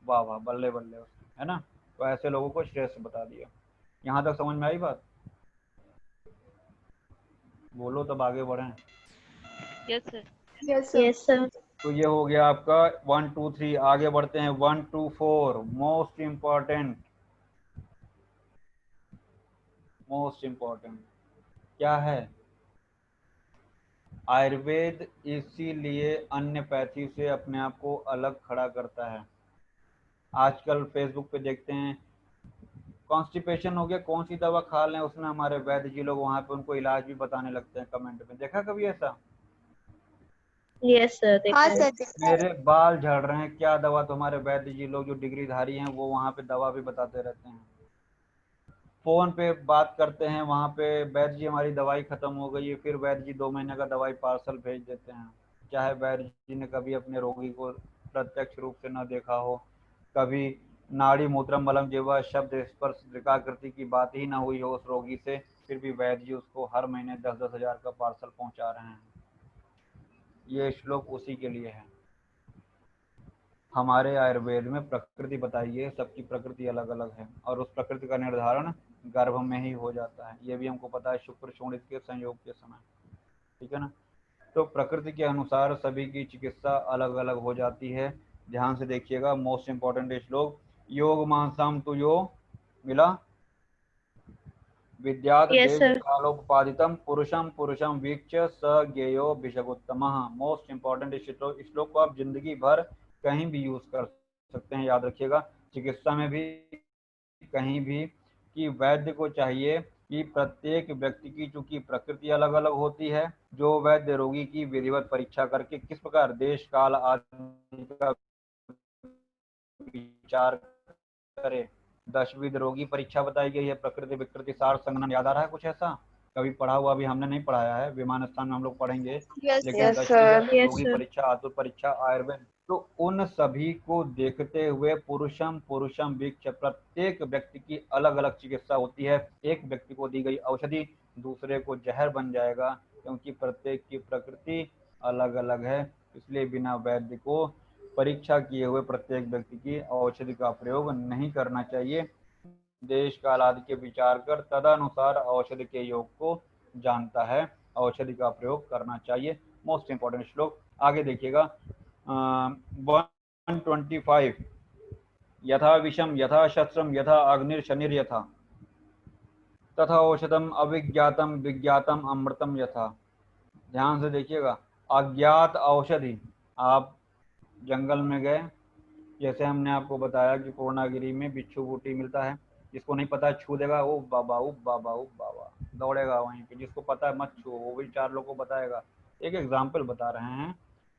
वाह वाह, बल्ले बल्ले, है ना। तो ऐसे लोगों को श्रेष्ठ बता दिया। यहाँ तक समझ में आई बात? बोलो तब आगे बढ़े।
Yes, sir.
Yes, sir.
Yes, sir.
तो ये हो गया आपका 1 2 3। आगे बढ़ते हैं 1 2 4, मोस्ट इम्पॉर्टेंट। मोस्ट इम्पॉर्टेंट क्या है? आयुर्वेद इसीलिए अन्य पैथी से अपने आप को अलग खड़ा करता है। आजकल फेसबुक पे देखते हैं कॉन्स्टिपेशन हो गया, कौन सी दवा खा लें, उसमें हमारे वैद्य जी लोग वहां पे उनको इलाज भी बताने लगते हैं कमेंट में। देखा कभी ऐसा?
Yes, sir.
हाँ
देखा है।
सर, देखा है।
मेरे बाल झड़ रहे हैं, क्या दवा? तो हमारे वैद्य जी लोग जो डिग्रीधारी हैं वो वहाँ पे दवा भी बताते रहते हैं। फोन पे बात करते हैं, वहाँ पे वैद्य जी हमारी दवाई खत्म हो गई है, फिर वैद्य जी 2 महीने का दवाई पार्सल भेज देते हैं। चाहे वैद्य जी ने कभी अपने रोगी को प्रत्यक्ष रूप से न देखा हो, कभी नाड़ी मूत्रम मलम जेवा शब्द स्पर्श दृकाकृति की बात ही ना हुई हो उस रोगी से, फिर भी वैद्य जी उसको हर महीने 10-10 हजार का पार्सल पहुंचा रहे हैं। ये श्लोक उसी के लिए है। हमारे आयुर्वेद में प्रकृति बताई है, सबकी प्रकृति अलग अलग है और उस प्रकृति का निर्धारण गर्भ में ही हो जाता है। ये भी हमको पता है, शुक्र शोणित के संयोग के समय, ठीक है ना। तो प्रकृति के अनुसार सभी की चिकित्सा अलग अलग हो जाती है। ध्यान से देखिएगा, मोस्ट इंपॉर्टेंट श्लोक, योग मानसाम तु यो मिला विद्यात
Yes,
देश
sir.
कालोपादितम पुरुषम पुरुषम वीक्ष्य स ज्ञेयो भिषगोत्तमः। मोस्ट इंपॉर्टेंट श्लोक को आप जिंदगी भर कहीं भी यूज कर सकते हैं। याद रखिएगा, चिकित्सा में भी, कहीं भी, कि वैद्य को चाहिए कि प्रत्येक व्यक्ति की चूंकि प्रकृति अलग अलग होती है, जो वैद्य रोगी की विधिवत परीक्षा करके किस प्रकार देश काल आदि का विचार करे। 10वीं रोगी परीक्षा बताई गई है, प्रकृति विकृति सार संगठन। याद आ रहा है कुछ ऐसा? कभी पढ़ा हुआ भी हमने नहीं पढ़ाया है, विमान स्थान में हम लोग पढ़ेंगे,
Yes,
लेकिन
yes,
10वीं
sir.
Yes,
रोगी
sir.
परीक्षा, आतुर परीक्षा, आयुर्वेद, तो उन सभी को देखते हुए पुरुषम पुरुषम वीक्ष, प्रत्येक व्यक्ति की अलग अलग चिकित्सा होती है। एक व्यक्ति को दी गई औषधि दूसरे को जहर बन जाएगा, क्योंकि प्रत्येक की प्रकृति अलग अलग है। इसलिए बिना वैद्य को परीक्षा किए हुए प्रत्येक व्यक्ति की औषधि का प्रयोग नहीं करना चाहिए। देश काल आदि के विचार कर तदनुसार औषधि के योग को जानता है, औषधि का प्रयोग करना चाहिए। मोस्ट इंपॉर्टेंट श्लोक आगे देखिएगा 125, यथा विषम यथा शस्त्रम यथा अग्निर्शनिर्यथा। तथा औषधम अविज्ञातम विज्ञातम अमृतम यथा। ध्यान से देखिएगा, अज्ञात औषधि, आप जंगल में गए, जैसे हमने आपको बताया कि पूर्णागिरी में बिच्छू बूटी मिलता है, जिसको नहीं पता छू देगा वो बाबा ओ बाबा ओ बाबा दौड़ेगा वहीं पे, जिसको पता है मत छू वो भी चार लोगों को बताएगा। एक एग्जाम्पल बता रहे हैं,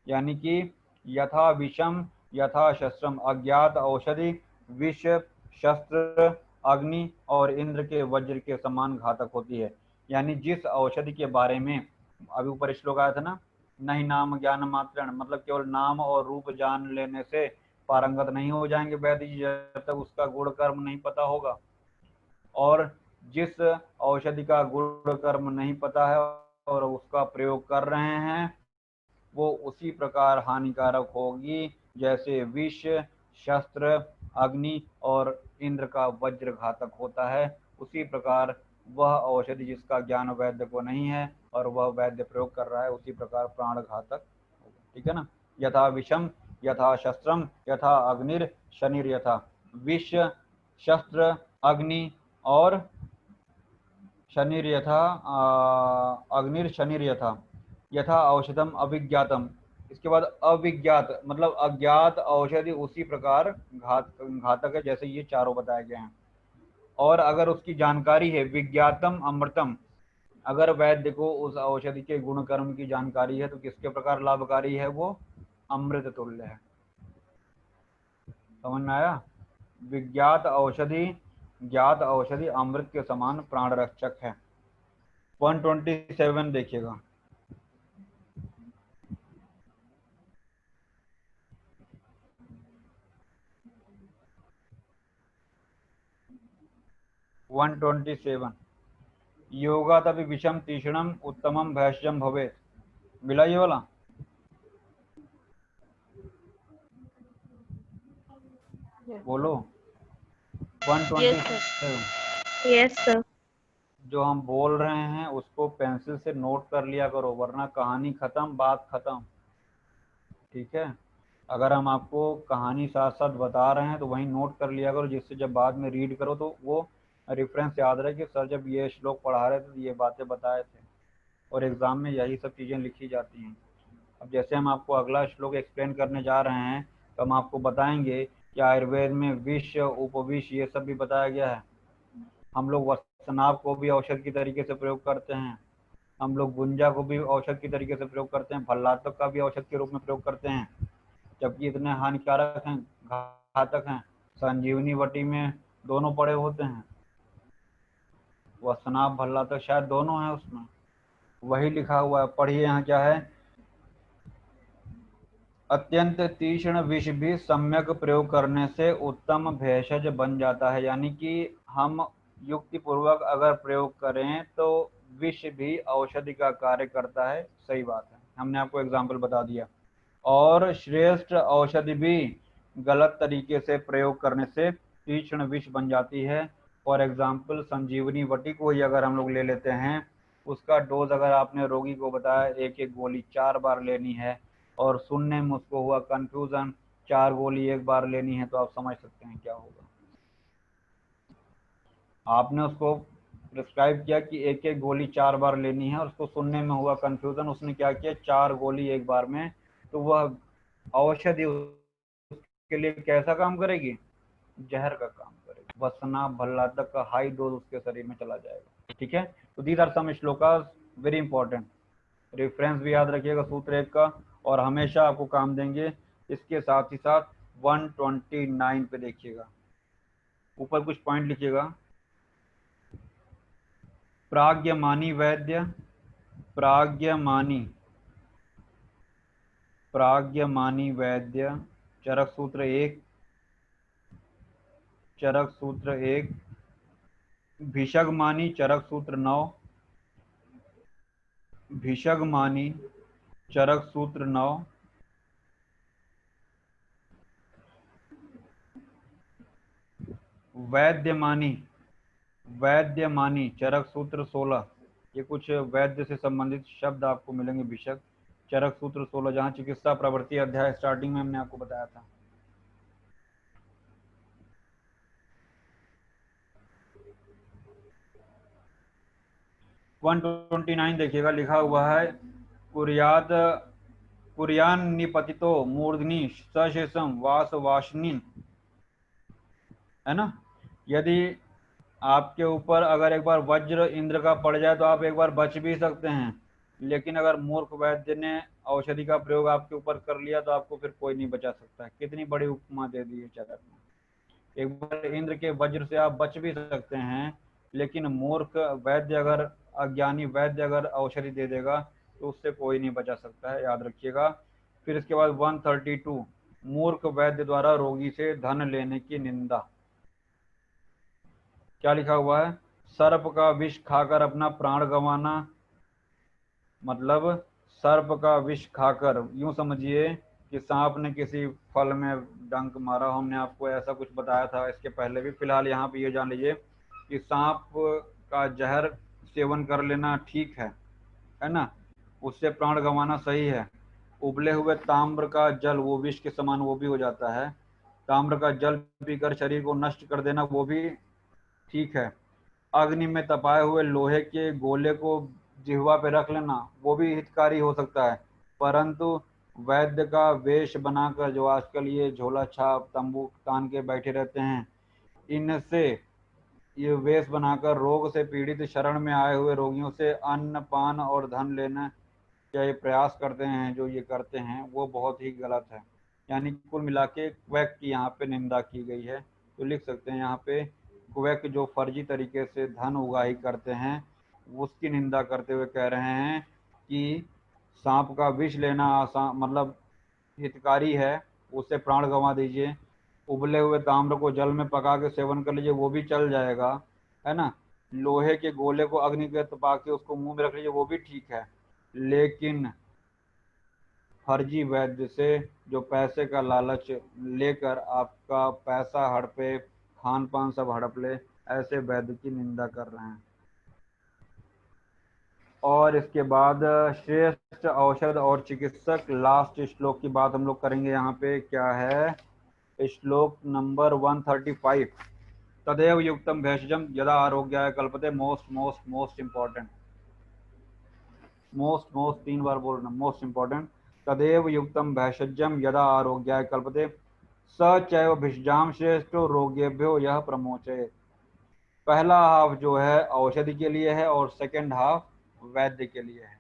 यानी कि यथा विषम यथा शस्त्रम, अज्ञात औषधि विष शस्त्र अग्नि और इंद्र के वज्र के समान घातक होती है। यानी जिस औषधि के बारे में अभी ऊपर श्लोक आया था ना, नहीं नाम ज्ञान मात्र, मतलब केवल नाम और रूप जान लेने से पारंगत नहीं हो जाएंगे वैद्य जी जब तक उसका गुण कर्म नहीं पता होगा। और जिस औषधि का गुण कर्म नहीं पता है और उसका प्रयोग कर रहे हैं, वो उसी प्रकार हानिकारक होगी जैसे विष शस्त्र अग्नि और इंद्र का वज्र घातक होता है। उसी प्रकार वह औषधि जिसका ज्ञान वैद्य को नहीं है और वह वैद्य प्रयोग कर रहा है, उसी प्रकार प्राण घातक। ठीक है ना। यथा विषम यथा शस्त्रम यथा अग्निर शनिर यथा। विष शस्त्र अग्नि और शनिर यथा अग्निर शनिर यथा। यथा औषधम अविज्ञातम, इसके बाद अविज्ञात मतलब अज्ञात औषधि उसी प्रकार घातक है जैसे ये चारों बताए गए हैं। और अगर उसकी जानकारी है विज्ञातम अमृतम, अगर वैद्य को उस औषधि के गुण कर्म की जानकारी है तो किसके प्रकार लाभकारी है, वो अमृत तुल्य है। समझ में आया। विज्ञात औषधि ज्ञात औषधि अमृत के समान प्राण रक्षक है। 127 देखिएगा। वन 127 योगा तभी विषम तीक्ष्णम उत्तमम भैष्यम भवेत। मिला ये वाला? बोलो।
Yes, sir.
127
Yes, sir.
जो हम बोल रहे हैं उसको पेंसिल से नोट कर लिया करो, वरना कहानी खत्म बात खत्म। ठीक है। अगर हम आपको कहानी साथ साथ बता रहे हैं तो वहीं नोट कर लिया करो, जिससे जब बाद में रीड करो तो वो रेफरेंस याद रहे कि सर जब ये श्लोक पढ़ा रहे थे तो ये बातें बताए थे। और एग्जाम में यही सब चीज़ें लिखी जाती हैं। अब जैसे हम आपको अगला श्लोक एक्सप्लेन करने जा रहे हैं तो हम आपको बताएंगे कि आयुर्वेद में विष उपविष ये सब भी बताया गया है। हम लोग वसनाभ को भी औषध की तरीके से प्रयोग करते हैं, हम लोग गुंजा को भी औषध की तरीके से प्रयोग करते हैं, भल्लातक का भी औषध के रूप में प्रयोग करते हैं, जबकि इतने हानिकारक हैं घातक हैं। संजीवनी वटी में दोनों पड़े होते हैं, वसनाभ भल्लातक शायद दोनों हैं उसमें, वही लिखा हुआ है। पढ़िए यहाँ क्या है। अत्यंत तीक्ष्ण विष भी सम्यक प्रयोग करने से उत्तम भेषज बन जाता है। यानी कि हम युक्ति पूर्वक अगर प्रयोग करें तो विष भी औषधि का कार्य करता है। सही बात है, हमने आपको एग्जाम्पल बता दिया। और श्रेष्ठ औषधि भी गलत तरीके से प्रयोग करने से तीक्ष्ण विष बन जाती है। फॉर एग्जाम्पल संजीवनी वटी को ही अगर हम लोग ले लेते हैं, उसका डोज अगर आपने रोगी को बताया एक एक गोली 4 बार लेनी है और सुनने में उसको हुआ कंफ्यूजन 4 गोली एक बार लेनी है, तो आप समझ सकते हैं क्या होगा। आपने उसको प्रिस्क्राइब किया कि एक एक गोली 4 बार लेनी है और उसको सुनने में हुआ कंफ्यूजन, उसने क्या किया 4 गोली एक बार में, तो वह औषधि उसके लिए कैसा काम करेगी, जहर का काम करेगी। वसना भल्लातक का हाई डोज उसके शरीर में चला जाएगा। ठीक है। तो these are some shlokas very important, reference भी याद रखिएगा सूत्र एक का, और हमेशा आपको काम देंगे। इसके साथ ही साथ 129 पे देखिएगा, ऊपर कुछ पॉइंट लिखिएगा। प्राज्ञमानी वैद्य प्राज्ञमानी वैद्य चरक सूत्र 1 चरक सूत्र 1, भिषगमानी चरक सूत्र 9 भिषगमानी चरक सूत्र 9, वैद्यमानी चरक सूत्र 16। ये कुछ वैद्य से संबंधित शब्द आपको मिलेंगे। भिषग चरक सूत्र 16, जहाँ चिकित्सा प्रवृत्ति अध्याय स्टार्टिंग में हमने आपको बताया था। 129 देखिएगा, लिखा हुआ है कुर्याद कुर्यान निपतितो मूर्धनि सशेषम वास वासनिन, है ना। यदि आपके ऊपर अगर एक बार वज्र इंद्र का पड़ जाए तो आप एक बार बच भी सकते हैं, लेकिन अगर मूर्ख वैद्य ने औषधि का प्रयोग आपके ऊपर कर लिया तो आपको फिर कोई नहीं बचा सकता है। कितनी बड़ी उपमा दे दी है चरक ने। एक बार इंद्र के वज्र से आप बच भी सकते हैं, लेकिन मूर्ख वैद्य अगर अज्ञानी वैद्य अगर औषधि दे देगा तो उससे कोई नहीं बचा सकता है, याद रखिएगा। फिर इसके बाद 132 मूर्ख वैद्य द्वारा रोगी से धन लेने की निंदा। क्या लिखा हुआ है, सर्प का विष खाकर अपना प्राण गंवाना, मतलब सर्प का विष खाकर, यूं समझिए कि सांप ने किसी फल में डंक मारा, हमने आपको ऐसा कुछ बताया था इसके पहले भी। फिलहाल यहाँ पे ये जान लीजिए कि सांप का जहर सेवन कर लेना ठीक है ना, उससे प्राण गंवाना सही है। उबले हुए ताम्र का जल, वो विष के समान वो भी हो जाता है, ताम्र का जल पीकर शरीर को नष्ट कर देना वो भी ठीक है। अग्नि में तपाए हुए लोहे के गोले को जिह्वा पे रख लेना वो भी हितकारी हो सकता है, परंतु वैद्य का वेश बनाकर जो आजकल ये झोला छाप तंबू तान के बैठे रहते हैं, इनसे ये वेश बनाकर रोग से पीड़ित शरण में आए हुए रोगियों से अन्न पान और धन लेने का ये प्रयास करते हैं, जो ये करते हैं वो बहुत ही गलत है। यानी कुल मिला के क्वैक की यहाँ पे निंदा की गई है। तो लिख सकते हैं यहाँ पे क्वैक जो फर्जी तरीके से धन उगाही करते हैं उसकी निंदा करते हुए कह रहे हैं कि सांप का विष लेना आसान मतलब हितकारी है, उससे प्राण गंवा दीजिए। उबले हुए ताम्र को जल में पका के सेवन कर लीजिए वो भी चल जाएगा, है ना। लोहे के गोले को अग्नि के तपा के उसको मुंह में रख लीजिए वो भी ठीक है, लेकिन फर्जी वैद्य से जो पैसे का लालच लेकर आपका पैसा हड़पे, खान पान सब हड़प ले, ऐसे वैद्य की निंदा कर रहे हैं। और इसके बाद श्रेष्ठ औषध और चिकित्सक, लास्ट श्लोक की बात हम लोग करेंगे। यहाँ पे क्या है, श्लोक नंबर 135, तदेव युक्तम भेषजम यदा आरोग्याय कल्पते, most most most important, most most 3 बार बोलना, मोस्ट इंपॉर्टेंट। तदेव युक्तम भेषजम यदा आरोग्याय कल्पते, स चैव भिषजाम श्रेष्ठो रोगेभ्यो यह प्रमोचये। पहला हाफ जो है औषधि के लिए है और सेकंड हाफ वैद्य के लिए है।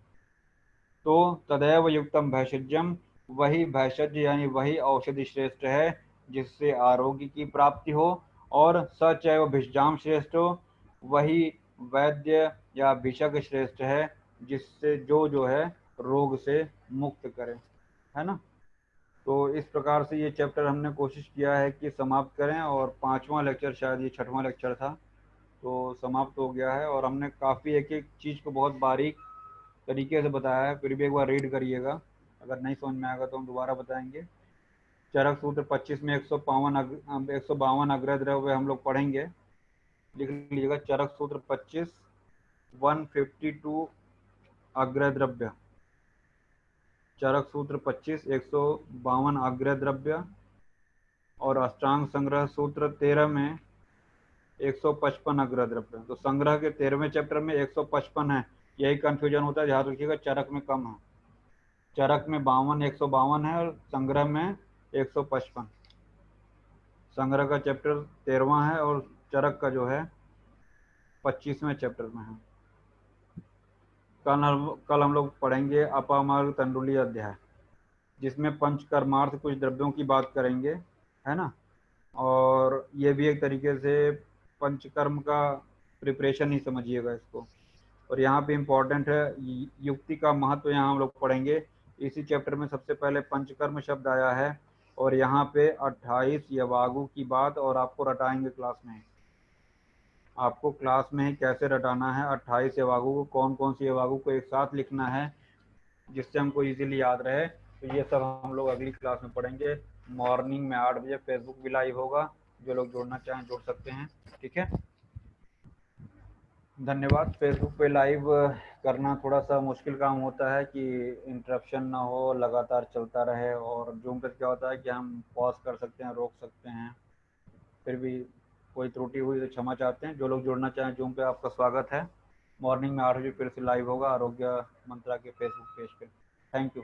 तो तदैव युक्तम भैषज्यम, वही भैषज यानी वही औषधि श्रेष्ठ है जिससे आरोग्य की प्राप्ति हो, और सचैव भिषजाम श्रेष्ठो, वही वैद्य या भिषक श्रेष्ठ है जिससे जो है रोग से मुक्त करे, है ना। तो इस प्रकार से ये चैप्टर हमने कोशिश किया है कि समाप्त करें, और 5वां लेक्चर, शायद ये 6वां लेक्चर था, तो समाप्त हो गया है। और हमने काफ़ी एक एक चीज़ को बहुत बारीक तरीके से बताया है, फिर भी एक बार रीड करिएगा, अगर नहीं समझ में आएगा तो हम दोबारा बताएंगे। चरक सूत्र 25 में 152 अग्रह द्रव्य हम लोग पढ़ेंगे, लिख लीजिएगा। चरक सूत्र 25 152 अग्रह द्रव्य, चरक सूत्र 25 152 अग्रह द्रव्य, और अष्टांग संग्रह सूत्र 13 में 155 अग्रह द्रव्य। तो संग्रह के 13वें चैप्टर में 155 है, यही कंफ्यूजन होता है, ध्यान रखिएगा। चरक में कम है, चरक में 152 है और संग्रह में 155। संग्रह का चैप्टर 13वां है और चरक का जो है 25वें चैप्टर में है। कल हम लोग पढ़ेंगे अपामार्ग तंडुली अध्याय, जिसमें पंचकर्मार्थ कुछ द्रव्यों की बात करेंगे, है ना। और ये भी एक तरीके से पंचकर्म का प्रिपरेशन ही समझिएगा इसको। और यहाँ पे इम्पोर्टेंट है युक्ति का महत्व, यहाँ हम लोग पढ़ेंगे। इसी चैप्टर में सबसे पहले पंचकर्म शब्द आया है, और यहाँ पे 28 यवागु की बात, और आपको रटाएंगे क्लास में, आपको क्लास में ही कैसे रटाना है 28 यवागु को, कौन कौन सी यवागु को एक साथ लिखना है जिससे हमको इजीली याद रहे। तो ये सब हम लोग अगली क्लास में पढ़ेंगे। मॉर्निंग में 8 बजे फेसबुक भी लाइव होगा, जो लोग जुड़ना चाहें जुड़ सकते हैं, ठीक है। धन्यवाद। फेसबुक पे लाइव करना थोड़ा सा मुश्किल काम होता है कि इंटरप्शन ना हो, लगातार चलता रहे। और जूम पे क्या होता है कि हम पॉज कर सकते हैं, रोक सकते हैं, फिर भी कोई त्रुटि हुई तो क्षमा चाहते हैं। जो लोग जुड़ना चाहें जूम पे, आपका स्वागत है। मॉर्निंग में 8 बजे फिर से लाइव होगा आरोग्य मंत्रा के फेसबुक पेज पे। Thank you.